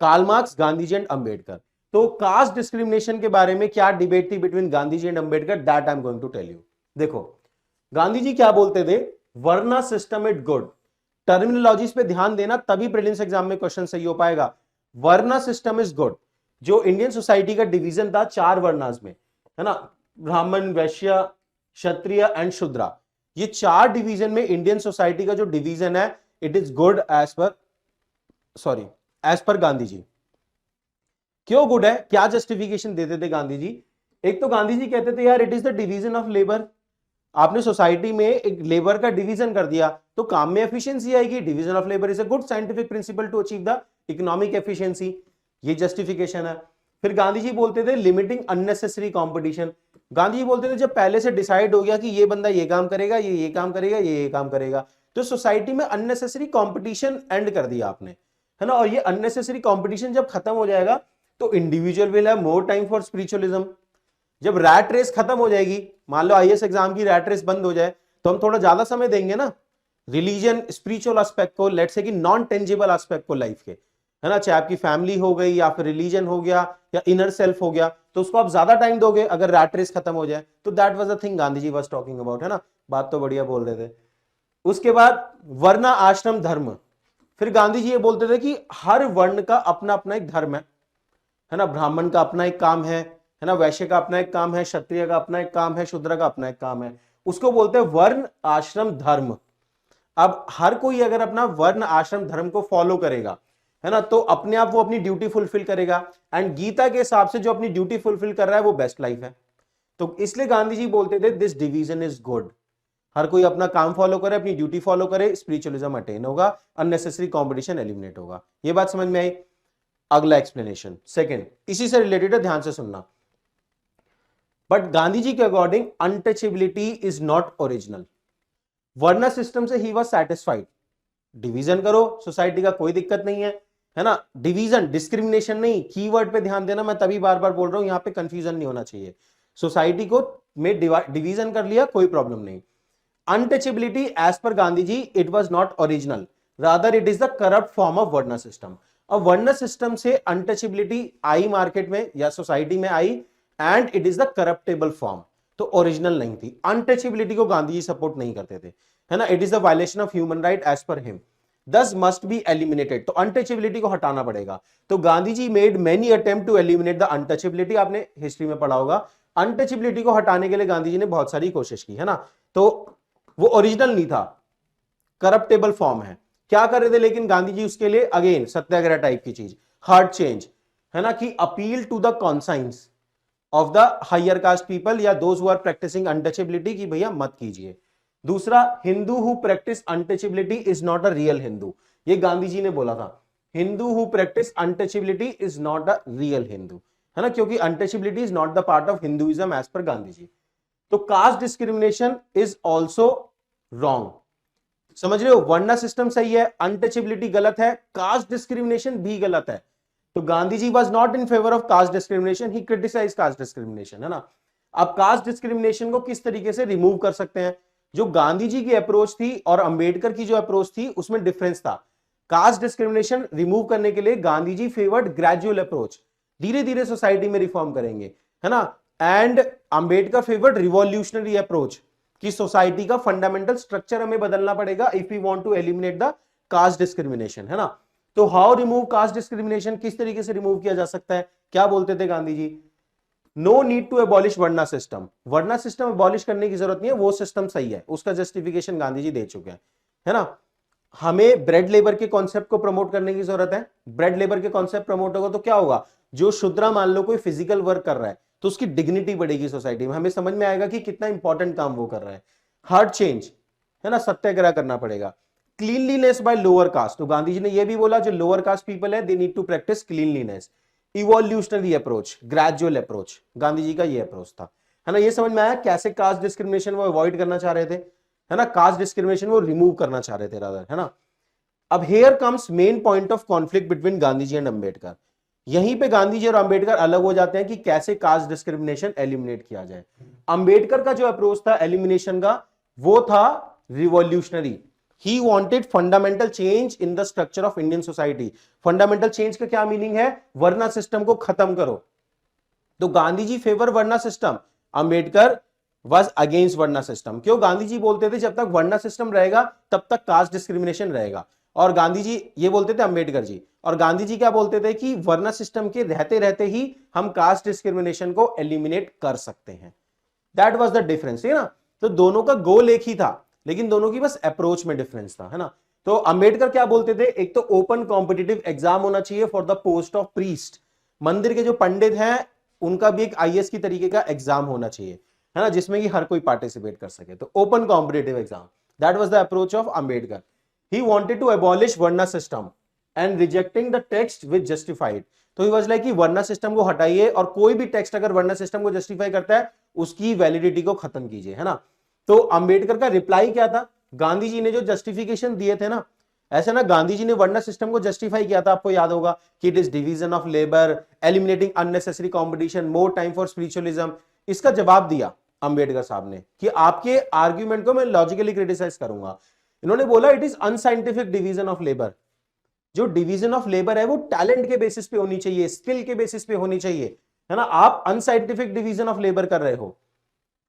Karl Marx, Gandhi ji and Ambedkar. तो कास्ट डिस्क्रिमिनेशन के बारे में क्या डिबेट थी between Gandhi ji and Ambedkar, that I am going to tell you. देखो गांधी जी क्या बोलते थे, varna system is good. Terminologies पे ध्यान देना, तभी प्रीलिम्स एग्जाम में क्वेश्चन सही हो पाएगा। वर्ना सिस्टम इज गुड, जो इंडियन सोसाइटी का डिवीजन था चार वर्णास में, है ना, ब्राह्मण, वैश्य, क्षत्रिय एंड शूद्रा, ये चार डिवीजन में इंडियन सोसाइटी का जो डिवीजन है, it is good as per, sorry, as per Gandhi जी। क्यों गुड है, क्या जस्टिफिकेशन देते थे गांधी जी। एक तो गांधी जी कहते थे यार it is the division of labour, आपने सोसाइटी में एक लेबर का डिवीजन कर दिया तो काम में एफिशिएंसी आएगी। Division of labour is a good scientific principle to achieve the economic efficiency, ये जस्टिफिकेशन है। फिर गांधी जी बोलते थे limiting unnecessary competition. Gandhi ji बोलते थे जब पहले से डिसाइड हो गया कि ये बंदा ये काम करेगा, ये काम करेगा, ये काम करेगा, तो सोसाइटी में अननेसेसरी कंपटीशन एंड कर दिया आपने, है ना। और ये अननेसेसरी कंपटीशन जब खत्म हो जाएगा तो individual will have more time for spiritualism. जब रैट रेस खत्म हो जाएगी, मान लो आईएएस एग्जाम की रैट रेस बंद हो जाए, तो हम थोड़ा ज्यादा समय देंगे ना रिलीजन, स्पिरिचुअल एस्पेक्ट को, लेट्स से कि नॉन टेंजिबल एस्पेक्ट को लाइफ के, है ना, चाहे आपकी फैमिली हो गई या फिर रिलीजन हो गया या इनर सेल्फ हो गया, तो उसको आप ज्यादा टाइम दोगे अगर रैट रेस खत्म हो जाए। तो that was the thing Gandhi ji was talking about, है ना। बात तो बढ़िया बोल रहे थे। उसके बाद वर्ण आश्रम धर्म, फिर गांधी जी ये बोलते थे कि हर वर्ण का अपना अपना एक धर्म है ना, ब्राह्मण का अपना एक काम है ना, वैश्य का अपना एक काम है, क्षत्रिय का अपना एक काम है, शूद्र का अपना एक काम है, उसको बोलते हैं वर्ण आश्रम धर्म। अब हर कोई अगर अपना वर्ण आश्रम धर्म को फॉलो करेगा, है ना, तो अपने आप वो अपनी ड्यूटी फुलफिल करेगा, एंड गीता के हिसाब से जो अपनी ड्यूटी फुलफिल कर रहा है वो बेस्ट लाइफ है। तो इसलिए गांधी जी बोलते थे दिस डिवीजन इज गुड, हर कोई अपना काम फॉलो करे, अपनी ड्यूटी फॉलो करे, स्पिरिचुअलिज्म अटेन होगा, अननेसेसरी कंपटीशन एलिमिनेट होगा। ये बात समझ में आई। अगला एक्सप्लेनेशन सेकंड, इसी से रिलेटेड है, ध्यान से सुनना। बट गांधी जी के according untouchability is not original. Varna system से ही वॉज सेटिस्फाइड। डिवीजन करो सोसाइटी का, कोई दिक्कत नहीं है ना। डिवीजन, डिस्क्रिमिनेशन नहीं, कीवर्ड पे ध्यान देना, मैं तभी बार बार बोल रहा हूं, यहां पे कंफ्यूजन नहीं होना चाहिए। सोसाइटी को में डिवीजन कर लिया, कोई प्रॉब्लम नहीं। Untouchability as per Gandhi ji it was not original, rather it is the corrupt form of varna system. अब वर्ना सिस्टम से अनटचेबिलिटी आई मार्केट में या सोसाइटी में आई, and it is the corruptable form, तो ओरिजिनल नहीं थी। अनटचेबिलिटी को गांधी जी सपोर्ट नहीं करते थे, है ना। It is the violation of human right as per him, this must be eliminated. तो अनटचेबिलिटी को हटाना पड़ेगा। तो Gandhi ji made many attempt to eliminate the untouchability. आपने हिस्ट्री में पढ़ा होगा, अनटचेबिलिटी को हटाने के लिए गांधी जी ने बहुत सारी कोशिश की, है ना। तो वो ओरिजिनल नहीं था, करप्टेबल फॉर्म है। क्या कर रहे थे लेकिन गांधी जी उसके लिए, अगेन सत्याग्रह टाइप की चीज, हार्ड चेंज, है ना, कि appeal to the conscience of the higher caste people या those who are practising untouchability, कि भैया मत कीजिए। दूसरा, Hindu who practice untouchability is not a real Hindu, ये गांधी जी ने बोला था। Hindu who practice untouchability is not a real Hindu, है ना, क्योंकि untouchability is not the part of Hinduism as per Gandhi ji. तो caste discrimination is also wrong, समझ रहे हो। वर्ना सिस्टम सही है, अनटचेबिलिटी गलत है, कास्ट डिस्क्रिमिनेशन भी गलत है। तो Gandhi ji was not in favour of caste discrimination, he criticise caste discrimination, है ना। अब कास्ट डिस्क्रिमिनेशन को किस तरीके से रिमूव कर सकते हैं, जो गांधी जी की अप्रोच थी और अंबेडकर की जो अप्रोच थी उसमें डिफरेंस था। कास्ट डिस्क्रिमिनेशन रिमूव करने के लिए Gandhi ji favoured gradual approach, धीरे धीरे सोसाइटी में रिफॉर्म करेंगे, है ना। And Ambedkar favoured revolutionary approach, कि सोसाइटी का फंडामेंटल स्ट्रक्चर हमें बदलना पड़ेगा if we want to eliminate the caste discrimination, है ना। तो हाउ रिमूव कास्ट डिस्क्रिमिनेशन, किस तरीके से रिमूव किया जा सकता है, क्या बोलते थे Gandhi ji, no need to abolish varna system. Varna system abolish करने की जरूरत नहीं है, वो सिस्टम सही है, उसका जस्टिफिकेशन गांधी जी दे चुके हैं, है ना। हमें ब्रेड लेबर के कॉन्सेप्ट को प्रमोट करने की जरूरत है। ब्रेड लेबर के कॉन्सेप्ट प्रमोट होगा तो क्या होगा, जो शुद्रा मान लो कोई फिजिकल वर्क कर रहा है तो उसकी डिग्निटी बढ़ेगी सोसाइटी में, हमें समझ में आएगा कि कितना इंपॉर्टेंट काम वो कर रहा है। हार्ड चेंज, है ना, सत्याग्रह करना पड़ेगा। क्लीनलीनेस बाय लोअर कास्ट, तो गांधी जी ने यह भी बोला जो लोअर कास्ट पीपल है they need to practice cleanliness. Evolutionary approach, gradual approach, Gandhi ji का ये अप्रोच था, है ना। ये समझ में आया कैसे कास्ट डिस्क्रिमिनेशन वो अवॉइड करना चाह रहे थे, है ना, कास्ट डिस्क्रिमिनेशन वो रिमूव करना चाह रहे थे रादर, है ना। अब here comes main point of conflict between Gandhi ji and Ambedkar. यहीं पे गांधी जी और अंबेडकर अलग हो जाते हैं कि कैसे कास्ट डिस्क्रिमिनेशन एलिमिनेट किया जाए। अंबेडकर का जो अप्रोच था एलिमिनेशन का, वो था revolutionary. He wanted fundamental change in the structure of Indian society. Fundamental change का क्या मीनिंग है, वर्ना सिस्टम को खत्म करो। तो Gandhi ji favour varna system, Ambedkar was against varna system. क्यों, गांधी जी बोलते थे जब तक वर्ना सिस्टम रहेगा तब तक कास्ट डिस्क्रिमिनेशन रहेगा, और गांधी जी ये बोलते थे, अंबेडकर जी, और गांधी जी क्या बोलते थे कि वर्ना सिस्टम के रहते रहते ही हम कास्ट डिस्क्रिमिनेशन को एलिमिनेट कर सकते हैं। दैट वाज द डिफरेंस, है ना। तो दोनों का गोल एक ही था, लेकिन दोनों की बस अप्रोच में डिफरेंस था, है ना। तो अंबेडकर क्या बोलते थे, एक तो ओपन कॉम्पिटिटिव एग्जाम होना चाहिए for the post of priest. मंदिर के जो पंडित हैं उनका भी एक आईएएस की तरीके का एग्जाम होना चाहिए, है ना, जिसमें कि हर कोई पार्टिसिपेट कर सके। तो open competitive exam, that was the approach of Ambedkar. He wanted to abolish varna system and rejecting the text which justified. तो ही वाज लाइक कि वर्ना सिस्टम को हटाइए, और कोई भी टेक्स्ट अगर वर्ना सिस्टम को जस्टिफाई करता है उसकी वैलिडिटी को खत्म कीजिए, है ना। तो अंबेडकर का रिप्लाई क्या था, गांधी जी ने जो जस्टिफिकेशन दिए थे ना, ऐसे ना गांधी जी ने वर्ना सिस्टम को जस्टिफाई किया था, आपको याद होगा कि it is division of labour, eliminating unnecessary competition, more time for spiritualism. इसका जवाब दिया अंबेडकर साहब ने कि आपके आर्ग्यूमेंट को मैं लॉजिकली क्रिटिसाइज करूंगा। इन्होंने बोला it is unscientific division of labour. जो डिवीजन ऑफ लेबर है वो टैलेंट के बेसिस पे होनी चाहिए, स्किल के बेसिस पे होनी चाहिए, है ना। आप अनसाइंटिफिक डिवीजन ऑफ लेबर कर रहे हो,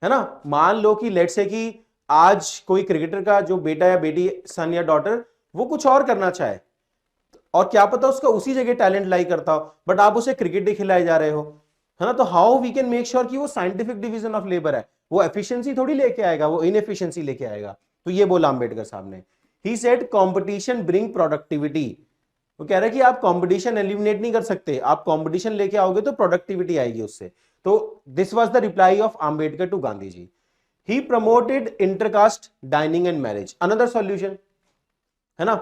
है ना। मान लो कि लेट्स से कि आज कोई क्रिकेटर का जो बेटा या बेटी, सन या डॉटर, वो कुछ और करना चाहे, और क्या पता उसका उसी जगह टैलेंट लाई करता हो, बट आप उसे क्रिकेट ही खिलाए जा रहे हो, है ना। तो how we can make sure कि वो साइंटिफिक डिवीजन ऑफ लेबर है, वो एफिशिएंसी थोड़ी लेके आएगा, वो इनएफिशिएंसी लेके आएगा। तो ये बोला अंबेडकर साहब ने। He said competition bring productivity. वो कह रहा है कि आप कंपटीशन एलिमिनेट नहीं कर सकते, आप कंपटीशन लेके आओगे तो प्रोडक्टिविटी आएगी उससे। तो this was the reply of Ambedkar to Gandhi ji. He promoted intercaste dining and marriage, another solution, है ना,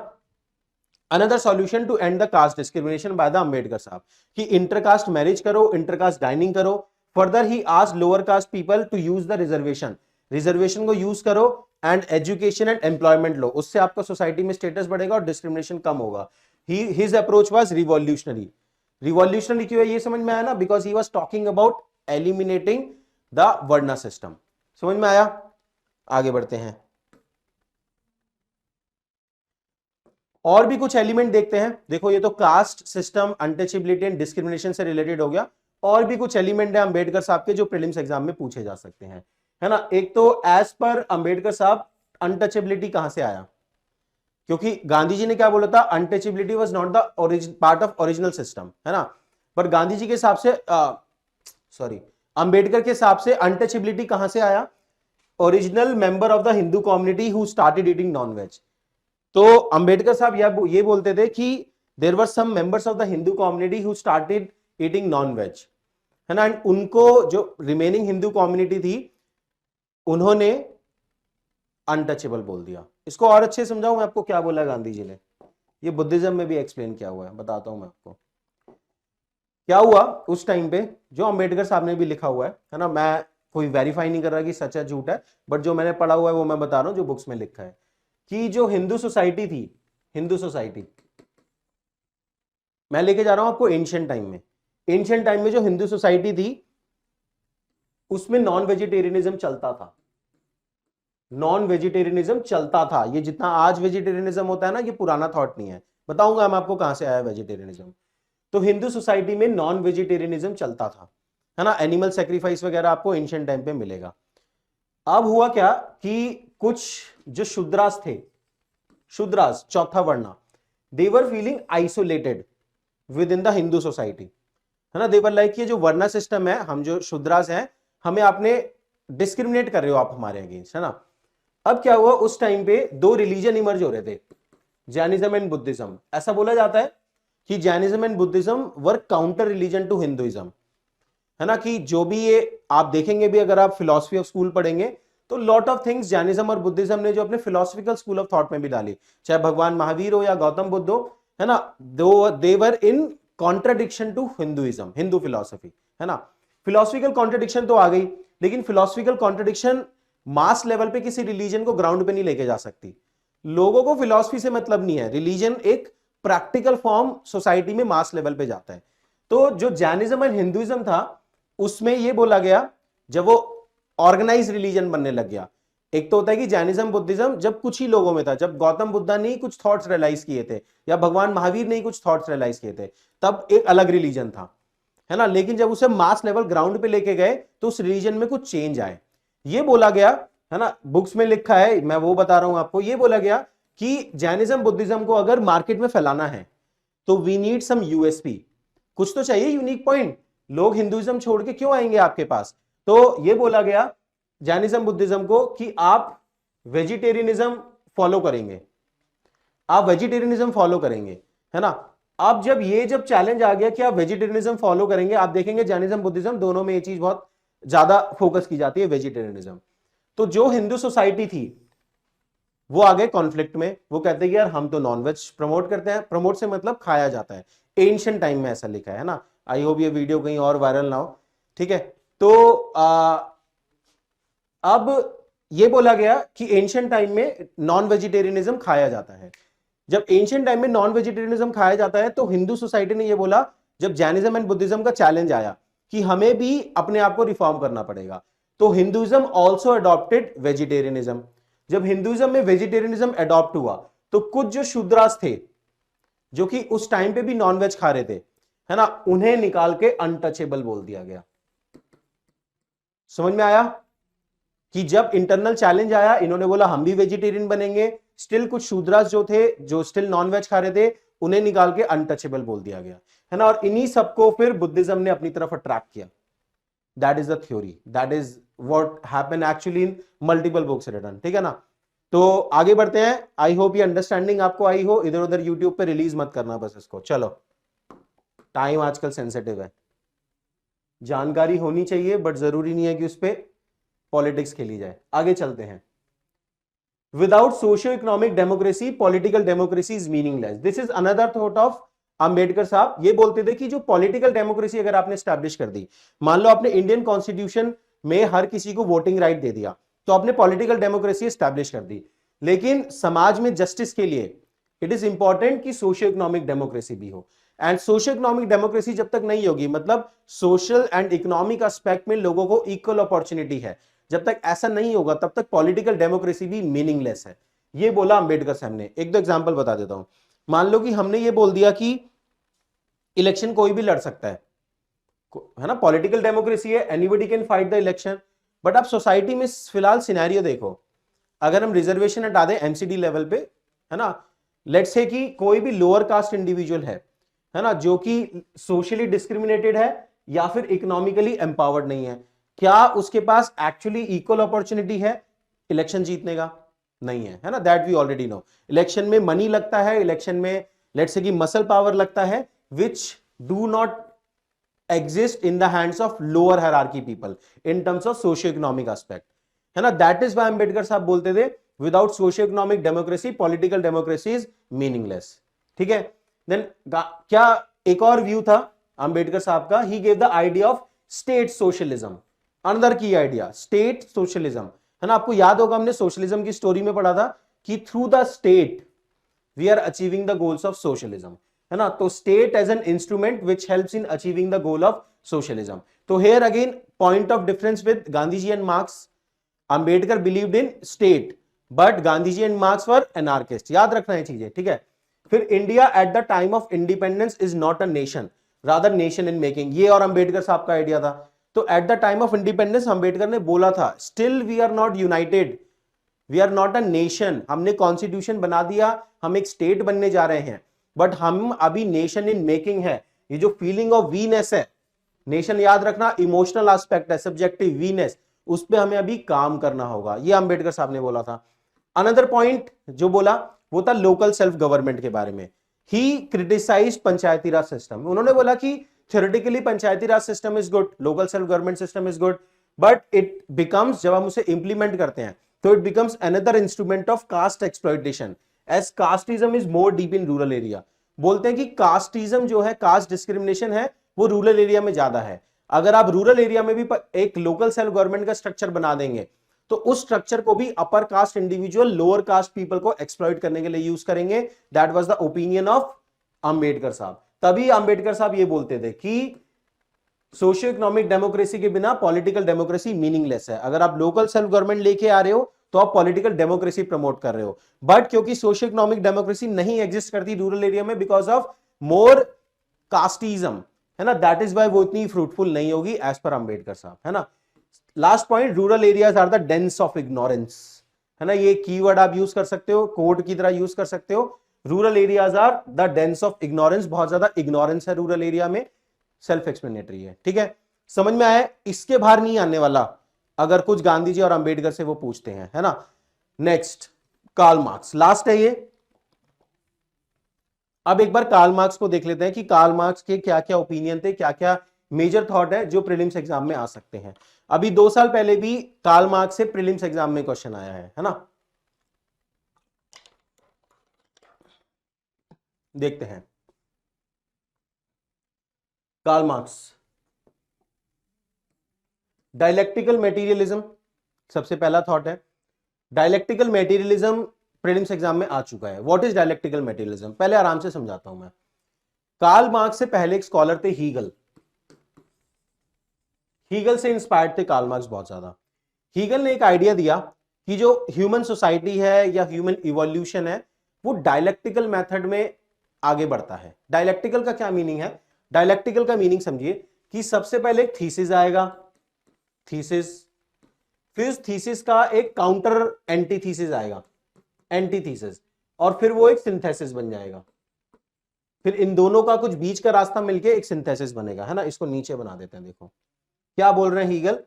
another solution to end the caste discrimination by the Ambedkar sahab, कि इंटरकास्ट मैरिज करो, इंटरकास्ट डाइनिंग करो further he asked lower caste people to use the reservation, reservation को use करो and education and employment लो, उससे आपका सोसाइटी में स्टेटस बढ़ेगा और डिस्क्रिमिनेशन कम होगा। His approach was revolutionary. Revolutionary क्यों है ये समझ में आया ना, because he was talking about eliminating the varna system. समझ में आया? आगे बढ़ते हैं, और भी कुछ एलिमेंट देखते हैं। देखो ये तो caste system, untouchability and discrimination से रिलेटेड हो गया। और भी कुछ एलिमेंट है अंबेडकर साहब के जो प्रीलिम्स एग्जाम में पूछे जा सकते हैं, है ना। एक तो एज पर अंबेडकर साहब अनटचेबिलिटी कहां से आया, क्योंकि गांधी जी ने क्या बोला था, untouchability was not the part of original system, है ना। पर गांधी जी के हिसाब से अंबेडकर के हिसाब से अनटचेबिलिटी कहां से आया, original member of the Hindu community who started eating non veg. तो अंबेडकर साहब ये बोलते थे कि there were some members of the Hindu community who started eating non veg, है ना। एंड उनको जो रिमेनिंग हिंदू कम्युनिटी थी उन्होंने अनटचेबल बोल दिया। इसको और अच्छे समझाऊं मैं आपको क्या बोला गांधी जी ने, ये बुद्धिज्म में भी एक्सप्लेन किया हुआ है, बताता हूं मैं आपको क्या हुआ उस टाइम पे, जो अंबेडकर साहब ने भी लिखा हुआ है ना। मैं कोई वेरीफाई नहीं कर रहा कि सच है झूठ है, बट जो मैंने पढ़ा हुआ है वो मैं बता रहा हूं, जो बुक्स में लिखा है कि जो हिंदू सोसाइटी थी, हिंदू सोसाइटी, मैं लेके जा रहा हूं आपको एंशिएंट टाइम में। एंशिएंट टाइम में जो हिंदू सोसाइटी थी उसमें नॉन वेजिटेरियनिज्म चलता था, नॉन वेजिटेरियनिज्म चलता था। ये जितना आज वेजिटेरियनिज्म होता है ना, ये पुराना थॉट नहीं है, बताऊंगा मैं आपको कहां से आया वेजिटेरियनिज्म। तो हिंदू सोसाइटी में नॉन वेजिटेरियनिज्म चलता था, है ना। एनिमल सेक्रीफाइस वगैरह आपको एंशिएंट टाइम पे मिलेगा। अब हुआ क्या कि कुछ जो शूद्रास थे, शूद्रास चौथा varna, they were feeling isolated within the Hindu society, है ना। दे वर लाइक ये जो वर्णा सिस्टम है, हम जो शूद्रास हैं हमें आपने डिस्क्रिमिनेट कर रहे हो आप हमारे अगेंस्ट, है ना। अब क्या हुआ, उस टाइम पे दो रिलीजन इमर्ज हो रहे थे, जैनिज्म एंड बुद्धिज्म। ऐसा बोला जाता है कि Jainism and Buddhism were counter religion to Hinduism, है ना। कि जो भी ये आप देखेंगे भी, अगर आप फिलोसफी ऑफ स्कूल पढ़ेंगे तो लॉट ऑफ थिंग्स जैनिज्म और बुद्धिज्म ने जो अपने फिलोसफिकल स्कूल ऑफ थॉट में भी डाली, चाहे भगवान महावीर हो या गौतम बुद्ध हो, है ना, they were in contradiction to Hinduism, Hindu philosophy, है ना। फिलोसफिकल कॉन्ट्राडिक्शन तो आ गई, लेकिन फिलोसफिकल कॉन्ट्राडिक्शन मास लेवल पे किसी रिलीजन को ग्राउंड पे नहीं लेके जा सकती। लोगों को फिलोसफी से मतलब नहीं है, रिलीजन एक प्रैक्टिकल फॉर्म सोसाइटी में मास लेवल पे जाता है। तो जो जैनिज्म एंड हिंदुइज्म था उसमें ये बोला गया, जब वो ऑर्गेनाइज रिलीजन बनने लग गया, एक तो होता है कि जैनिज्म बुद्धिज्म जब कुछ ही लोगों में था, जब गौतम बुद्धा ने कुछ थॉट्स रियलाइज किए थे या भगवान महावीर ने कुछ थॉट्स रियलाइज किए थे, तब एक अलग रिलीजन था, है ना। लेकिन जब उसे मास लेवल ग्राउंड पे लेके गए तो उस रिलीजन में कुछ चेंज आए। ये बोला गया, है ना, बुक्स में लिखा है, मैं वो बता रहा हूं आपको। ये बोला गया कि जैनिज्म बुद्धिज्म को अगर मार्केट में फैलाना है तो वी नीड सम यूएसपी, कुछ तो चाहिए यूनिक पॉइंट। लोग हिंदुइज्म छोड़ के क्यों आएंगे आपके पास? तो ये बोला गया जैनिज्म बुद्धिज्म को कि आप वेजिटेरियनिज्म फॉलो करेंगे, आप वेजिटेरियनिज्म फॉलो करेंगे, है ना। अब जब चैलेंज आ गया कि आप वेजिटेरियनिज्म फॉलो करेंगे, आप देखेंगे जैनिज्म बुद्धिज्म दोनों में ये चीज बहुत ज्यादा फोकस की जाती है, वेजिटेरियनिज्म। तो जो हिंदू सोसाइटी थी वो आ गए कॉन्फ्लिक्ट में, वो कहते हैं यार हम तो नॉनवेज प्रमोट करते हैं, प्रमोट से मतलब खाया जाता है, एंशिएंट टाइम में ऐसा लिखा है ना। आई होप ये वीडियो कहीं और वायरल ना हो, ठीक है। तो अब ये बोला गया कि एंशिएंट टाइम में नॉन वेजिटेरियनिज्म खाया जाता है। जब एंशिएंट टाइम में नॉन वेजिटेरियनिज्म खाया जाता है तो हिंदू सोसाइटी ने ये बोला, जब जैनिज्म एंड बुद्धिज्म का चैलेंज आया कि हमें भी अपने आप को रिफॉर्म करना पड़ेगा, तो हिंदुइज्म ऑल्सो अडॉप्टेड वेजिटेरियनिज्म। जब हिंदुइज्म में वेजिटेरियनिज्म अडॉप्ट हुआ तो कुछ जो शूद्रास थे जो कि उस टाइम पे भी नॉनवेज खा रहे थे, है ना, उन्हें निकाल के अनटचेबल बोल दिया गया। समझ में आया कि जब इंटरनल चैलेंज आया, इन्होंने बोला हम भी वेजिटेरियन बनेंगे, स्टिल कुछ शूद्रास जो थे जो स्टिल नॉनवेज खा रहे थे उन्हें निकाल के अनटचेबल बोल दिया गया, है ना। और इन्हीं सबको फिर बुद्धिज्म ने अपनी तरफ अट्रैक्ट किया। That is the theory, that is what happened actually in multiple books written, ठीक है ना। तो आगे बढ़ते हैं। आई होप ये अंडरस्टैंडिंग आपको आई हो, इधर उधर यूट्यूब पे रिलीज मत करना बस इसको। चलो, टाइम आजकल सेंसिटिव है, जानकारी होनी चाहिए बट जरूरी नहीं है कि उस पर पॉलिटिक्स खेली जाए। आगे चलते हैं। Without socio economic democracy political democracy is meaningless. This is another thought of Ambedkar sahab ये बोलते थे कि जो पॉलिटिकल डेमोक्रेसी अगर आपने स्टैब्लिश कर दी, मान लो आपने इंडियन कॉन्स्टिट्यूशन में हर किसी को वोटिंग राइट दे दिया, तो आपने पॉलिटिकल डेमोक्रेसी स्टैब्लिश कर दी, लेकिन समाज में जस्टिस के लिए इट इज इंपॉर्टेंट कि सोशियो इकोनॉमिक डेमोक्रेसी भी हो। एंड सोशियो इकोनॉमिक डेमोक्रेसी जब तक नहीं होगी, मतलब सोशल एंड इकोनॉमिक एस्पेक्ट में लोगों को इक्वल अपॉर्चुनिटी है, जब तक ऐसा नहीं होगा तब तक पॉलिटिकल डेमोक्रेसी भी मीनिंगलेस है। ये बोला अंबेडकर साहब ने। एक दो एग्जांपल बता देता हूं। मान लो कि हमने ये बोल दिया कि इलेक्शन कोई भी लड़ सकता है ना, पॉलिटिकल डेमोक्रेसी है, anybody can fight the election. But आप सोसाइटी में फिलहाल सिनेरियो देखो, अगर हम रिजर्वेशन हटा दें एमसीडी लेवल पे, है ना, लेट्स से कि कोई भी लोअर कास्ट इंडिविजुअल है ना, जो कि सोशली डिस्क्रिमिनेटेड है या फिर इकोनॉमिकली एम्पावर्ड नहीं है, क्या उसके पास एक्चुअली इक्वल अपॉर्चुनिटी है इलेक्शन जीतने का? नहीं है ना, that we already know. Election में मनी लगता है, इलेक्शन में लेट्स से कि मसल पावर लगता है, which do not exist in the hands of lower hierarchy people in terms of socio economic aspect, है ना। दैट इज व्हाई अंबेडकर साहब बोलते थे without socio economic democracy political democracy is meaningless. ठीक है। देन क्या एक और व्यू था अंबेडकर साहब का, he gave the idea of state socialism, another की आइडिया स्टेट सोशलिज्म, है ना। आपको याद होगा हमने सोशलिज्म की स्टोरी में पढ़ा था कि through the state we are achieving the goals of socialism, है ना। तो state as an instrument which helps in achieving the goal of socialism. तो here again point of difference with Gandhi ji and Marx, Ambedkar believed in state but Gandhi ji and Marx were anarchist. याद रखना है चीजें, ठीक है। फिर India at the time of independence is not a nation rather nation in making, ये और अंबेडकर साहब का आइडिया था। तो at the time of independence Ambedkar ने बोला था still we are not united, we are not a nation. हमने कॉन्स्टिट्यूशन बना दिया, हम एक स्टेट बनने जा रहे हैं, बट हम अभी नेशन इन मेकिंग है। ये जो फीलिंग ऑफ वीनेस है, नेशन याद रखना इमोशनल एस्पेक्ट है, सब्जेक्टिव वीनेस, उस पर हमें अभी काम करना होगा, ये अंबेडकर साहब ने बोला था। अनदर पॉइंट जो बोला वो था लोकल सेल्फ गवर्नमेंट के बारे में। He criticise panchayati raj system. उन्होंने बोला कि theoretically panchayati raj system is good, local self government system is good, but it becomes, जब हम उसे इंप्लीमेंट करते हैं तो it becomes another instrument of caste exploitation as casteism is more deep in rural area. बोलते हैं कि कास्टिज्म जो है, कास्ट डिस्क्रिमिनेशन है, वो रूरल एरिया में ज्यादा है। अगर आप रूरल एरिया में भी एक लोकल सेल्फ गवर्नमेंट का स्ट्रक्चर बना देंगे तो उस स्ट्रक्चर को भी upper caste individual lower caste people को एक्सप्लॉइट करने के लिए यूज करेंगे। That was the opinion of Ambedkar साहब। तभी अंबेडकर साहब ये बोलते थे कि सोशियो इकोनॉमिक डेमोक्रेसी के बिना पॉलिटिकल डेमोक्रेसी मीनिंगलेस है। अगर आप लोकल सेल्फ गवर्नमेंट लेके आ रहे हो तो आप पॉलिटिकल डेमोक्रेसी प्रमोट कर रहे हो, बट क्योंकि सोशियो इकोनॉमिक डेमोक्रेसी नहीं एग्जिस्ट करती रूरल एरिया में बिकॉज ऑफ मोर कास्टिज्म, है ना, दैट इज वाई वो इतनी फ्रूटफुल नहीं होगी एज पर अंबेडकर साहब, है ना। Last point, rural areas are the dens of ignorance, है ना। ये कीवर्ड आप यूज कर सकते हो, कोड की तरह यूज कर सकते हो। Rural areas are the dens of ignorance, बहुत ज्यादा इग्नोरेंस है रूरल एरिया में, सेल्फ एक्सप्लेनेटरी है। ठीक है, समझ में आया। इसके बाहर नहीं आने वाला अगर कुछ गांधी जी और अंबेडकर से वो पूछते हैं, है ना। नेक्स्ट कार्ल मार्क्स, लास्ट है ये। अब एक बार कार्ल मार्क्स को देख लेते हैं कि कार्ल मार्क्स के क्या क्या ओपिनियन थे, क्या क्या मेजर थॉट है जो प्रीलिम्स एग्जाम में आ सकते हैं। अभी 2 साल पहले भी कार्ल मार्क्स से प्रीलिम्स एग्जाम में क्वेश्चन आया है ना। देखते हैं कार्ल मार्क्स, डायलेक्टिकल मटेरियलिज्म सबसे पहला थॉट है। डायलेक्टिकल मटेरियलिज्म प्रीलिम्स एग्जाम में आ चुका है। व्हाट इज डायलेक्टिकल मटेरियलिज्म, पहले आराम से समझाता हूं मैं। कार्ल मार्क्स से पहले एक स्कॉलर थे हीगल, हीगल से इंस्पायर्ड थे कार्ल मार्क्स बहुत ज्यादा। हीगल ने एक आइडिया दिया कि जो ह्यूमन सोसाइटी है या ह्यूमन इवोल्यूशन है वो डायलेक्टिकल मेथड में आगे बढ़ता है। डायलेक्टिकल का क्या मीनिंग है, डायलेक्टिकल का मीनिंग समझिए कि सबसे पहले एक थीसिस आएगा, थीसिस, फिर थीसिस का एक काउंटर एंटीथीसिस आएगा, एंटीथीसिस, और फिर वो एक सिंथेसिस बन जाएगा। फिर इन दोनों का कुछ बीच का रास्ता मिलके एक सिंथेसिस बनेगा, है ना। इसको नीचे बना देते हैं, देखो क्या बोल रहे हैं हीगल,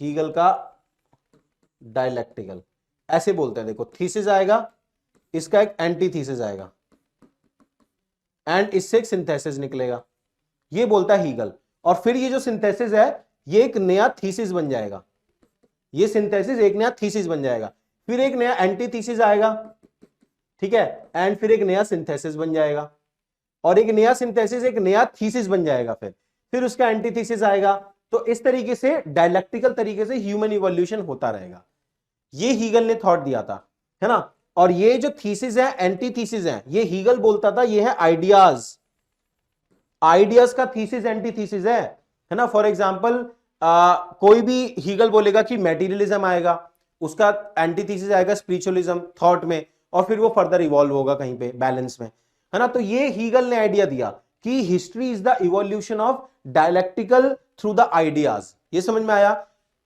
हीगल का डायलेक्टिकल ऐसे बोलते हैं, देखो थीसिस आएगा, इसका एक एंटीथीसिस आएगा एंड इससे एक सिंथेसिस निकलेगा, ये बोलता है हीगल। और फिर ये जो सिंथेसिस है ये एक नया थीसिस बन जाएगा, ये सिंथेसिस एक नया थीसिस बन जाएगा, फिर एक नया एंटीथीसिस आएगा, ठीक है, एंड फिर एक नया सिंथेसिस बन जाएगा। और एक नया सिंथेसिस एक नया थीसिस बन जाएगा, फिर उसका एंटीथीसिस आएगा। तो इस तरीके से डायलेक्टिकल तरीके से ह्यूमन इवोल्यूशन होता रहेगा। ये हीगल ने थॉट दिया था, है ना। और ये जो थीसिस है, एंटीथीसिस है, ये हीगल बोलता था ये है आइडियाज। आइडियाज का थीसिस एंटीथीसिस है ना। फॉर एग्जांपल कोई भी हीगल बोलेगा कि मैटेरियलिज्म आएगा, उसका एंटीथीसिस आएगा स्पिरिचुअलिज्म थॉट में, और फिर वो फर्दर इवॉल्व होगा कहीं पे बैलेंस में, है ना। तो ये हीगल ने आइडिया दिया कि history is the evolution of dialectical through the ideas. ये समझ में आया।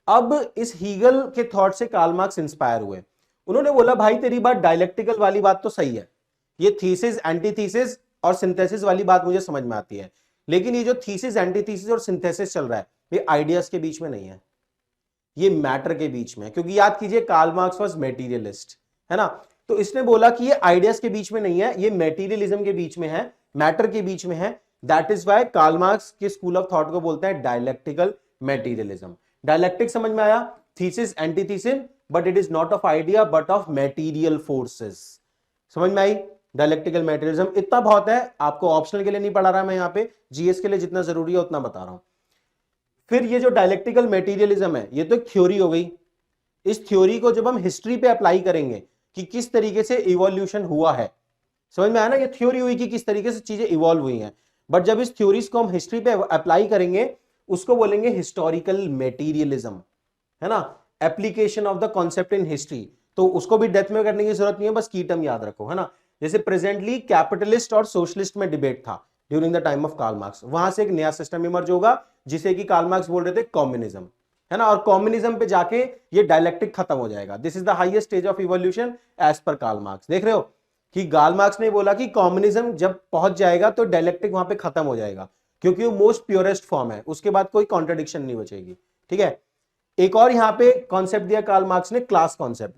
अब इस हीगल के थॉट से कार्ल मार्क्स इंस्पायर हुए। उन्होंने बोला भाई तेरी बात डायलेक्टिकल वाली बात तो सही है, ये थीसिस एंटीथीसिस और सिंथेसिस वाली बात मुझे समझ में आती है, लेकिन ये जो थीसिस एंटीथीसिस और सिंथेसिस चल रहा है ये आइडियाज के बीच में नहीं है, ये मैटर के बीच में है। क्योंकि याद कीजिए कार्ल मार्क्स वाज मटेरियलिस्ट, है ना। तो इसने बोला कि ये आइडियाज के बीच में नहीं है, ये मटेरियलिज्म के बीच में है, मैटर के बीच में है। That is why Karl Marx के स्कूल ऑफ थॉट को बोलते हैं डायलेक्टिकल मटेरियलिज्म। डायलेक्टिक समझ में आया, thesis antithesis, but it is not of idea but of material forces. समझ में आई डायलेक्टिकल मटेरियलिज्म। इतना बहुत है, आपको ऑप्शनल के लिए नहीं पढ़ा रहा मैं यहाँ पे, जीएस के लिए जितना जरूरी है उतना बता रहा हूं। फिर ये जो डायलेक्टिकल मटेरियलिज्म है ये तो एक थ्योरी हो गई। इस थ्योरी को जब हम हिस्ट्री पे अप्लाई करेंगे कि किस तरीके से इवोल्यूशन हुआ है, समझ में आया ना। ये थ्योरी हुई कि किस तरीके से चीजें इवॉल्व हुई हैं, बट जब इस थ्योरीज को हम हिस्ट्री पे अप्लाई करेंगे उसको बोलेंगे हिस्टोरिकल मटेरियलिज्म, है ना। Application of the concept in history. तो उसको भी डेप्थ में करने की जरूरत नहीं है, बस की टर्म याद रखो, है ना। जैसे प्रेजेंटली कैपिटलिस्ट और सोशलिस्ट में डिबेट था during the time of Karl Marx, वहां से एक नया सिस्टम इमर्ज होगा जिसे कि कार्ल मार्क्स बोल रहे थे कम्युनिज्म, है ना। और कम्युनिज्म पे जाके ये डायलेक्टिक खत्म हो जाएगा। This is the highest stage of evolution as per Karl Marx. देख रहे हो कि कार्ल मार्क्स ने बोला कि कम्युनिज्म जब पहुंच जाएगा तो डायलेक्टिक वहां पे खत्म हो जाएगा, क्योंकि वो मोस्ट प्योरेस्ट फॉर्म है, उसके बाद कोई कॉन्ट्रडिक्शन नहीं बचेगी, ठीक है। एक और यहां पे कॉन्सेप्ट दिया कार्ल मार्क्स ने, क्लास कॉन्सेप्ट।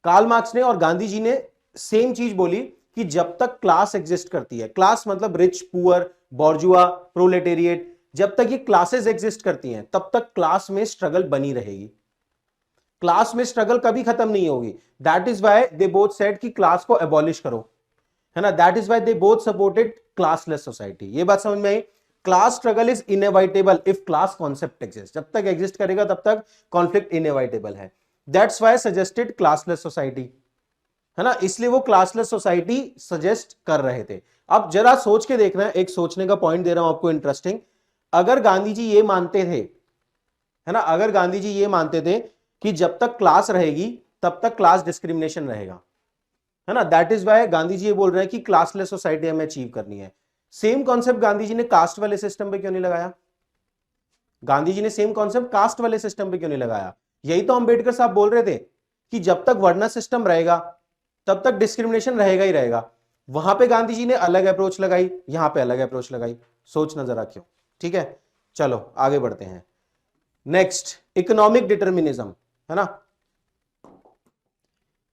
कार्ल मार्क्स ने और गांधी जी ने सेम चीज बोली कि जब तक क्लास एग्जिस्ट करती है, क्लास मतलब रिच पुअर बॉर्जुआ प्रोलेटेरिएट, जब तक ये क्लासेस एग्जिस्ट करती हैं तब तक क्लास में स्ट्रगल बनी रहेगी, क्लास में स्ट्रगल कभी खत्म नहीं होगी। That is why they both said कि क्लास को एबॉलिश करो, है ना। That is why they both supported classless society. ये बात समझ में आई। Class struggle is inevitable if class concept exist, जब तक एग्जिस्ट करेगा तब तक कॉन्फ्लिक्ट इनएविटेबल है। That's why suggested classless society, है ना। इसलिए वो क्लासलेस सोसाइटी सजेस्ट कर रहे थे। अब जरा सोच के देखना, एक सोचने का पॉइंट दे रहा हूं आपको इंटरेस्टिंग। अगर गांधी जी ये मानते थे, है ना, अगर गांधी जी ये मानते थे कि जब तक क्लास रहेगी तब तक क्लास डिस्क्रिमिनेशन रहेगा, है ना। That is Y Gandhi ji ये बोल रहे हैं कि क्लासलेस सोसाइटी हमें अचीव करनी है। सेम कॉन्सेप्ट गांधी जी ने कास्ट वाले सिस्टम पे क्यों नहीं लगाया? गांधी जी ने सेम कॉन्सेप्ट कास्ट वाले सिस्टम पे क्यों नहीं लगाया? यही तो अंबेडकर साहब बोल रहे थे कि जब तक वर्ना सिस्टम रहेगा तब तक डिस्क्रिमिनेशन रहेगा ही रहेगा। वहां पे गांधी जी ने अलग अप्रोच लगाई, यहां पे अलग अप्रोच लगाई। सोचना जरा क्यों, ठीक है। चलो आगे बढ़ते हैं। नेक्स्ट इकोनॉमिक डिटर्मिनिज्म, है ना।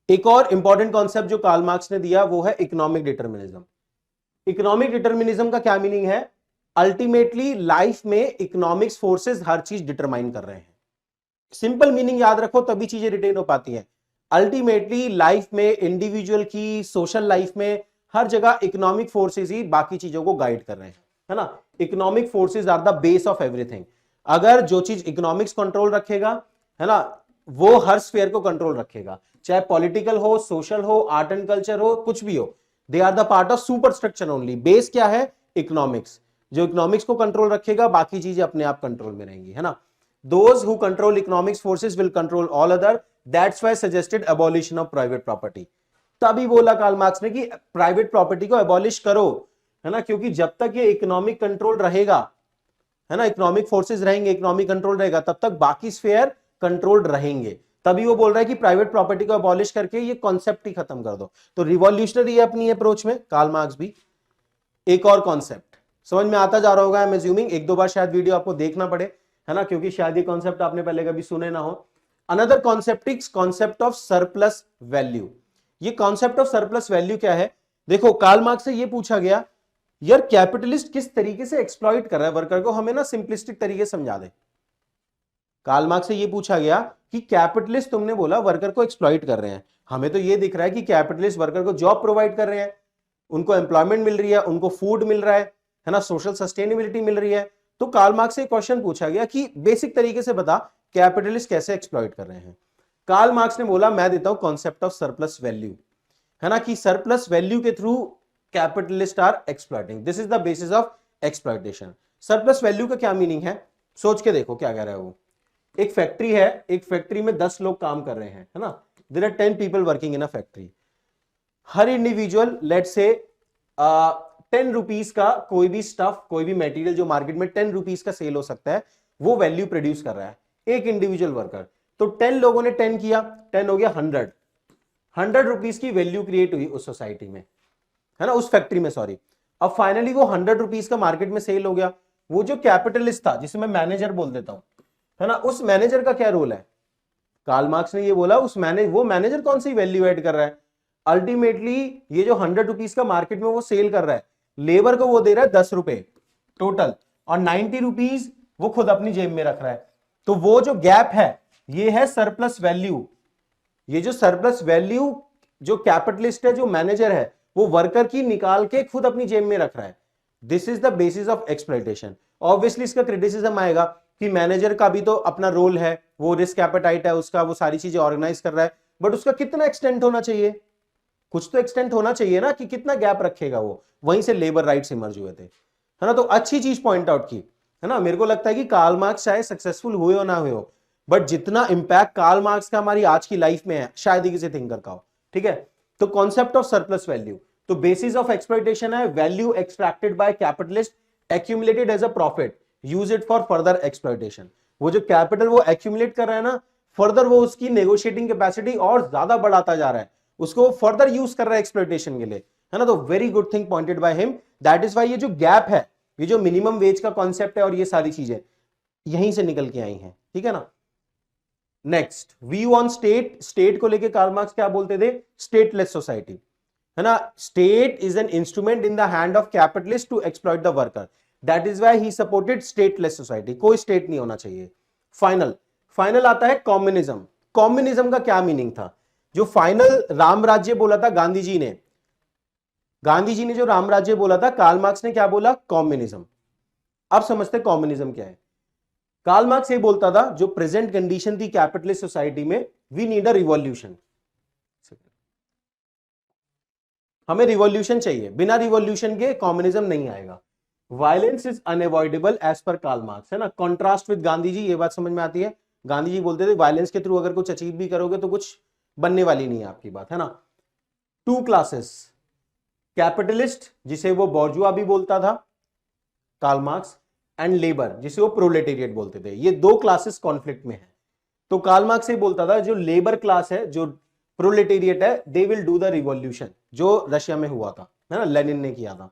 एक और इंपॉर्टेंट कॉन्सेप्ट जो कार्ल मार्क्स ने दिया वो है इकोनॉमिक डिटर्मिनिज्म। इकोनॉमिक डिटर्मिनिज्म का क्या मीनिंग है? अल्टीमेटली लाइफ में इकोनॉमिक्स फोर्सेस हर चीज डिटरमाइन कर रहे हैं। सिंपल मीनिंग याद रखो तभी चीजें रिटेन हो पाती हैं। अल्टीमेटली लाइफ में, इंडिविजुअल की सोशल लाइफ में, हर जगह इकोनॉमिक फोर्सेस ही बाकी चीजों को गाइड कर रहे हैं, है ना। Economic forces are the base of everything. अगर जो चीज इकोनॉमिक्स कंट्रोल रखेगा, है ना, वो हर स्फीयर को कंट्रोल रखेगा, चाहे पॉलिटिकल हो, सोशल हो, आर्ट एंड कल्चर हो, कुछ भी हो। They are the part of super structure only. Base क्या है? इकोनॉमिक्स। जो इकोनॉमिक्स को कंट्रोल रखेगा बाकी चीजें अपने आप कंट्रोल में रहेंगी, है ना। Those who control economics forces will control all other. That's why suggested abolition of private property. तभी बोला कार्ल मार्क्स ने कि प्राइवेट प्रॉपर्टी को एबॉलिश करो, है ना, क्योंकि जब तक ये इकोनॉमिक कंट्रोल रहेगा, है ना, इकोनॉमिक फोर्सेस रहेंगे, इकोनॉमिक कंट्रोल रहेगा, तब तक बाकी स्फीयर कंट्रोल्ड रहेंगे। तभी वो बोल रहा है कि प्राइवेट प्रॉपर्टी को एबॉलिश करके ये कॉन्सेप्ट ही खत्म कर दो। तो रिवॉल्यूशनरी है अपनी अप्रोच में कार्ल मार्क्स भी। एक और कॉन्सेप्ट समझ में आता जा रहा होगा, आई एम अज्यूमिंग। एक दो बार शायद वीडियो आपको देखना पड़े, है ना, क्योंकि शायद ये कॉन्सेप्ट आपने पहले कभी सुने ना हो। Another concept is concept of surplus value. ये कॉन्सेप्ट ऑफ सरप्लस वैल्यू क्या है? देखो कार्ल मार्क्स से ये पूछा गया, यार कैपिटलिस्ट किस तरीके से एक्सप्लॉइट कर रहा है वर्कर को, हमें ना सिंपलिस्टिक तरीके से समझा दे। कार्ल मार्क्स से ये पूछा गया कि कैपिटलिस्ट, तुमने बोला वर्कर को एक्सप्लॉइट कर रहे हैं, हमें तो ये दिख रहा है कि कैपिटलिस्ट वर्कर को जॉब प्रोवाइड कर रहे हैं, उनको एम्प्लॉयमेंट मिल रही है, उनको फूड मिल रहा है ना, सोशल सस्टेनेबिलिटी मिल रही है। तो कार्ल मार्क्स से क्वेश्चन पूछा गया कि बेसिक तरीके से बता कैपिटलिस्ट कैसे एक्सप्लॉइट कर रहे हैं। कार्ल मार्क्स ने बोला मैं देता हूं कॉन्सेप्ट ऑफ सरप्लस वैल्यू, है ना, कि सरप्लस वैल्यू के through capitalist are exploiting, this is the basis of exploitation. Surplus value का क्या मीनिंग है, सोच के देखो क्या कह रहा है वो। एक फैक्ट्री है, एक फैक्ट्री में 10 लोग काम कर रहे हैं, है ना, there are 10 people working in a factory. हर इंडिविजुअल लेट से 10 रुपीज का कोई भी स्टफ, कोई भी मटेरियल जो मार्केट में 10 रुपीज का सेल हो सकता है, वो वैल्यू प्रोड्यूस कर रहा है एक इंडिविजुअल वर्कर। तो 10 लोगों ने 10 किया, 10 हो गया 100 रुपीज की वैल्यू क्रिएट हुई उस सोसाइटी में, है ना, उस फैक्ट्री में, सॉरी। अब फाइनली वो 100 रुपीज का मार्केट में सेल हो गया। वो जो कैपिटलिस्ट था, जिसे मैं मैनेजर बोल देता हूं, है ना, उस मैनेजर का क्या रोल है? कार्ल मार्क्स ने ये बोला वो मैनेजर कौन सी वैल्यू ऐड कर रहा है? अल्टीमेटली ये जो 100 रुपीज का मार्केट में वो सेल कर रहा है, लेबर को वो दे रहा है 10 रुपए टोटल, और 90 रुपीज वो खुद अपनी जेब में रख रहा है। तो वो जो गैप है, ये है सरप्लस वैल्यू। ये जो सरप्लस वैल्यू जो कैपिटलिस्ट है, जो मैनेजर है, वो वर्कर की निकाल के खुद अपनी जेब में रख रहा है। This is the basis of exploitation. Obviously इसका क्रिटिसिज्म आएगा कि मैनेजर का भी तो अपना रोल है, वो रिस्क एपेटाइट है उसका, वो सारी चीजें ऑर्गेनाइज कर रहा है, बट उसका कितना एक्सटेंट होना चाहिए? कुछ तो एक्सटेंट होना चाहिए ना, कि कितना गैप रखेगा वो। वहीं से लेबर राइट्स इमर्ज हुए थे, है ना। तो अच्छी चीज पॉइंट आउट की, है ना। मेरे को लगता है कि कार्ल मार्क्स चाहे सक्सेसफुल हुए हो ना हुए हो, बट जितना इंपैक्ट कार्ल मार्क्स का हमारी आज की लाइफ में है, शायद ही किसी थिंकर का हो, ठीक है। तो कॉन्सेप्ट ऑफ सरप्लस वैल्यू, तो बेसिस ऑफ एक्सप्लॉइटेशन है value extracted by capitalist, accumulated as a profit, use it for further exploitation. वो जो कैपिटल वो एक्यूमुलेट कर रहा है ना, फर्दर वो उसकी नेगोशिएटिंग कैपेसिटी और ज्यादा बढ़ाता जा रहा है, उसको फर्दर यूज कर रहा है एक्सप्लॉइटेशन के लिए, है ना। तो very good thing pointed by him. That is why ये जो गैप है, ये जो मिनिमम वेज का कॉन्सेप्ट है और ये सारी चीजें यहीं से निकल के आई हैं, ठीक है ना। Next, view on state. State को लेके कार्ल मार्क्स क्या बोलते थे? स्टेटलेस सोसाइटी, है ना। State is an instrument in the hand of capitalist to exploit the worker, that is why he supported stateless society. कोई स्टेट नहीं होना चाहिए। फाइनल आता है कम्युनिज्म। कम्युनिज्म का क्या मीनिंग था? जो फाइनल राम राज्य बोला था गांधी जी ने जो राम राज्य बोला था, कार्ल मार्क्स ने क्या बोला? कम्युनिज्म। अब समझते कम्युनिज्म क्या है। कार्ल मार्क्स ये बोलता था जो प्रेजेंट कंडीशन थी कैपिटलिस्ट सोसाइटी में, वी नीड अ रिवॉल्यूशन, हमें रिवॉल्यूशन चाहिए, बिना रिवॉल्यूशन के कम्युनिज्म नहीं आएगा। Violence is unavoidable as per Karl Marx, है ना। कॉन्ट्रास्ट विद गांधी जी, ये बात समझ में आती है। गांधी जी बोलते थे वायलेंस के थ्रू अगर कुछ अचीव भी करोगे तो कुछ बनने वाली नहीं है आपकी बात, है ना। 2 क्लासेस, कैपिटलिस्ट जिसे वो बॉर्जुआ भी बोलता था कार्ल मार्क्स, एंड लेबर जिसे वो प्रोलेटेरिएट बोलते थे। ये 2 क्लासेस कॉन्फ्लिक्ट में है। तो कार्ल मार्क्स से बोलता था जो लेबर क्लास है, जो प्रोलेटेरिएट है, they will do the revolution, जो रशिया में हुआ था, है ना, लेनिन ने किया था।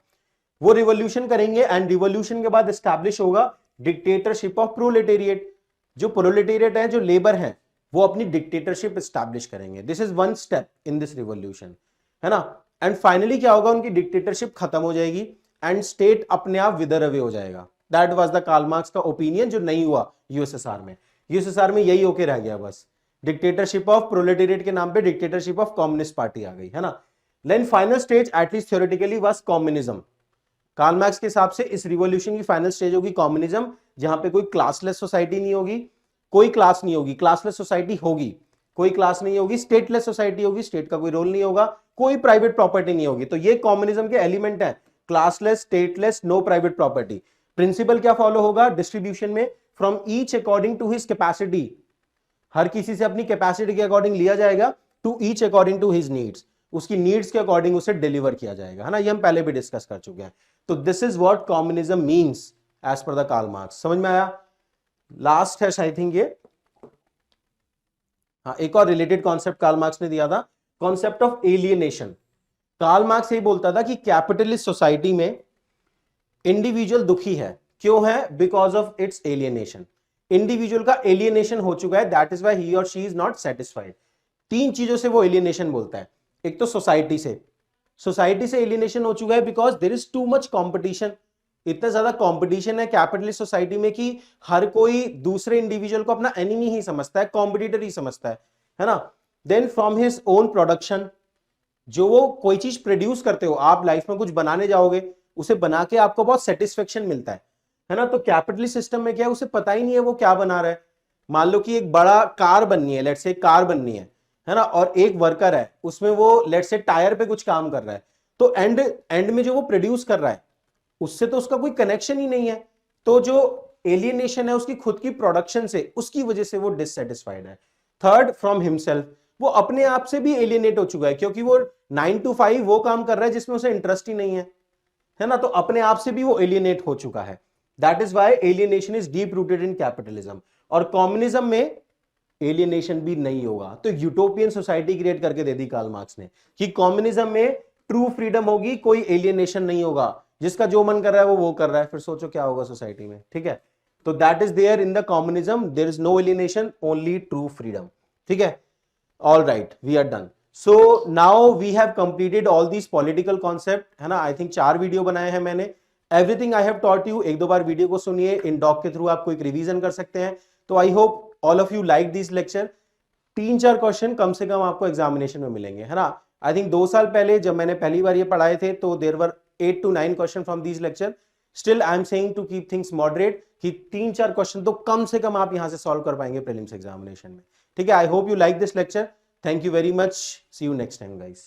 वो रिवॉल्यूशन करेंगे एंड रिवॉल्यूशन के बाद एस्टैब्लिश होगा डिक्टेटरशिप ऑफ प्रोलेटेरिएट। जो प्रोलेटेरिएट है, जो लेबर है, वो अपनी डिक्टेटरशिप एस्टैब्लिश करेंगे। This is one step in this revolution, है ना। एंड फाइनली क्या होगा? उनकी डिक्टेटरशिप खत्म हो जाएगी एंड स्टेट अपने आप विदर अवे हो जाएगा। That was the Karl Marx का ओपिनियन, जो नहीं हुआ यूएसएसआर में। यूएसएसआर में यही होके रह गया बस, डिक्टेटरशिप ऑफ प्रोलेटेरिएट के नाम पे डिक्टेटरशिप ऑफ कम्युनिस्ट पार्टी आ गई, है ना। Then final stage at least theoretically was communism. Karl Marx के हिसाब से इस रिवॉल्यूशन की फाइनल स्टेज होगी कम्युनिज्म, जहां पे कोई क्लासलेस सोसाइटी नहीं होगी, कोई क्लास नहीं होगी। क्लासलेस सोसाइटी होगी, कोई क्लास नहीं होगी। स्टेटलेस सोसाइटी होगी, स्टेट का कोई रोल नहीं होगा, कोई प्राइवेट प्रॉपर्टी नहीं होगी। तो ये कम्युनिज्म के एलिमेंट है, classless, stateless, no private property. Principle क्या फॉलो होगा डिस्ट्रीब्यूशन में? From each according to his capacity, हर किसी से अपनी कैपेसिटी के अकॉर्डिंग लिया जाएगा, to each according to his needs, उसकी नीड्स के अकॉर्डिंग उसे डिलीवर किया जाएगा, है ना। ये हम पहले भी डिस्कस कर चुके हैं। तो this is what communism means as per the Karl Marx. समझ में आया? लास्ट है आई थिंक ये, हाँ, एक और रिलेटेड कॉन्सेप्ट कार्ल मार्क्स ने दिया था, concept of alienation. Karl Marx ये बोलता था कि कैपिटलिस्ट सोसाइटी में इंडिविजुअल दुखी है, क्यों है? Because of its alienation. Individual का एलियनेशन हो चुका है, दैट इज व्हाई ही और शी इज नॉट सेटिस्फाइड। 3 चीजों से वो एलियनेशन बोलता है। एक तो सोसाइटी से एलियनेशन हो चुका है because there is too much competition. इतना ज्यादा कंपटीशन है कैपिटलिस्ट सोसाइटी में कि हर कोई दूसरे इंडिविजुअल को अपना एनिमी ही समझता है, कॉम्पिटिटर ही समझता है ना। Then from his own production, जो वो कोई चीज प्रोड्यूस करते हो, आप लाइफ में कुछ बनाने जाओगे, उसे बना के आपको बहुत सेटिस्फेक्शन मिलता है ना। तो कैपिटलिस्ट सिस्टम में क्या है, उसे पता ही नहीं है वो क्या बना रहा है। मान लो कि एक बड़ा कार बननी है, लेट्स से कार बननी है ना, और एक वर्कर है उसमें वो लेट्स से टायर पे कुछ काम कर रहा है, तो एंड एंड में जो वो प्रोड्यूस कर रहा है उससे तो उसका कोई कनेक्शन ही नहीं है। तो जो एलियनेशन है उसकी खुद की प्रोडक्शन से, उसकी वजह से वो डिससेटिस्फाइड है। थर्ड, फ्रॉम हिमसेल्फ, वो अपने आप से भी एलियनेट हो चुका है, क्योंकि वो 9 to 5 वो काम कर रहा है जिसमें उसे इंटरेस्ट ही नहीं है ना, तो अपने आप से भी वो एलियनेट हो चुका है। That is why alienation is deep rooted in capitalism. और कम्युनिज्म में एलियनेशन भी नहीं होगा। तो यूटोपियन सोसाइटी क्रिएट करके दे दी कार्ल मार्क्स ने कि कम्युनिज्म में ट्रू फ्रीडम होगी, कोई एलियनेशन नहीं होगा, जिसका जो मन कर रहा है वो कर रहा है। फिर सोचो क्या होगा सोसाइटी में, ठीक है। तो that is there in the communism, there is no alienation, only true freedom, ठीक है। All right, we are done. So now we have completed all these political concept, है ना। आई थिंक 4 वीडियो बनाए हैं मैंने। Everything I have taught you, एक दो बार video को सुनिए, इन डॉक के थ्रू आप कोई रिवीजन कर सकते हैं। तो I hope all of you like this lecture. 3-4 question कम से कम आपको एग्जामिनेशन में मिलेंगे, है ना। आई थिंक 2 साल पहले जब मैंने पहली बार ये पढ़ाए थे तो there were 8 to 9 question from these lecture. Still I am saying to keep things moderate, कि 3-4 क्वेश्चन तो कम से कम आप यहां से सॉल्व कर पाएंगे प्रीलिम्स एग्जामिनेशन में, ठीक है। I hope you like this lecture. Thank you very much, see you next time guys.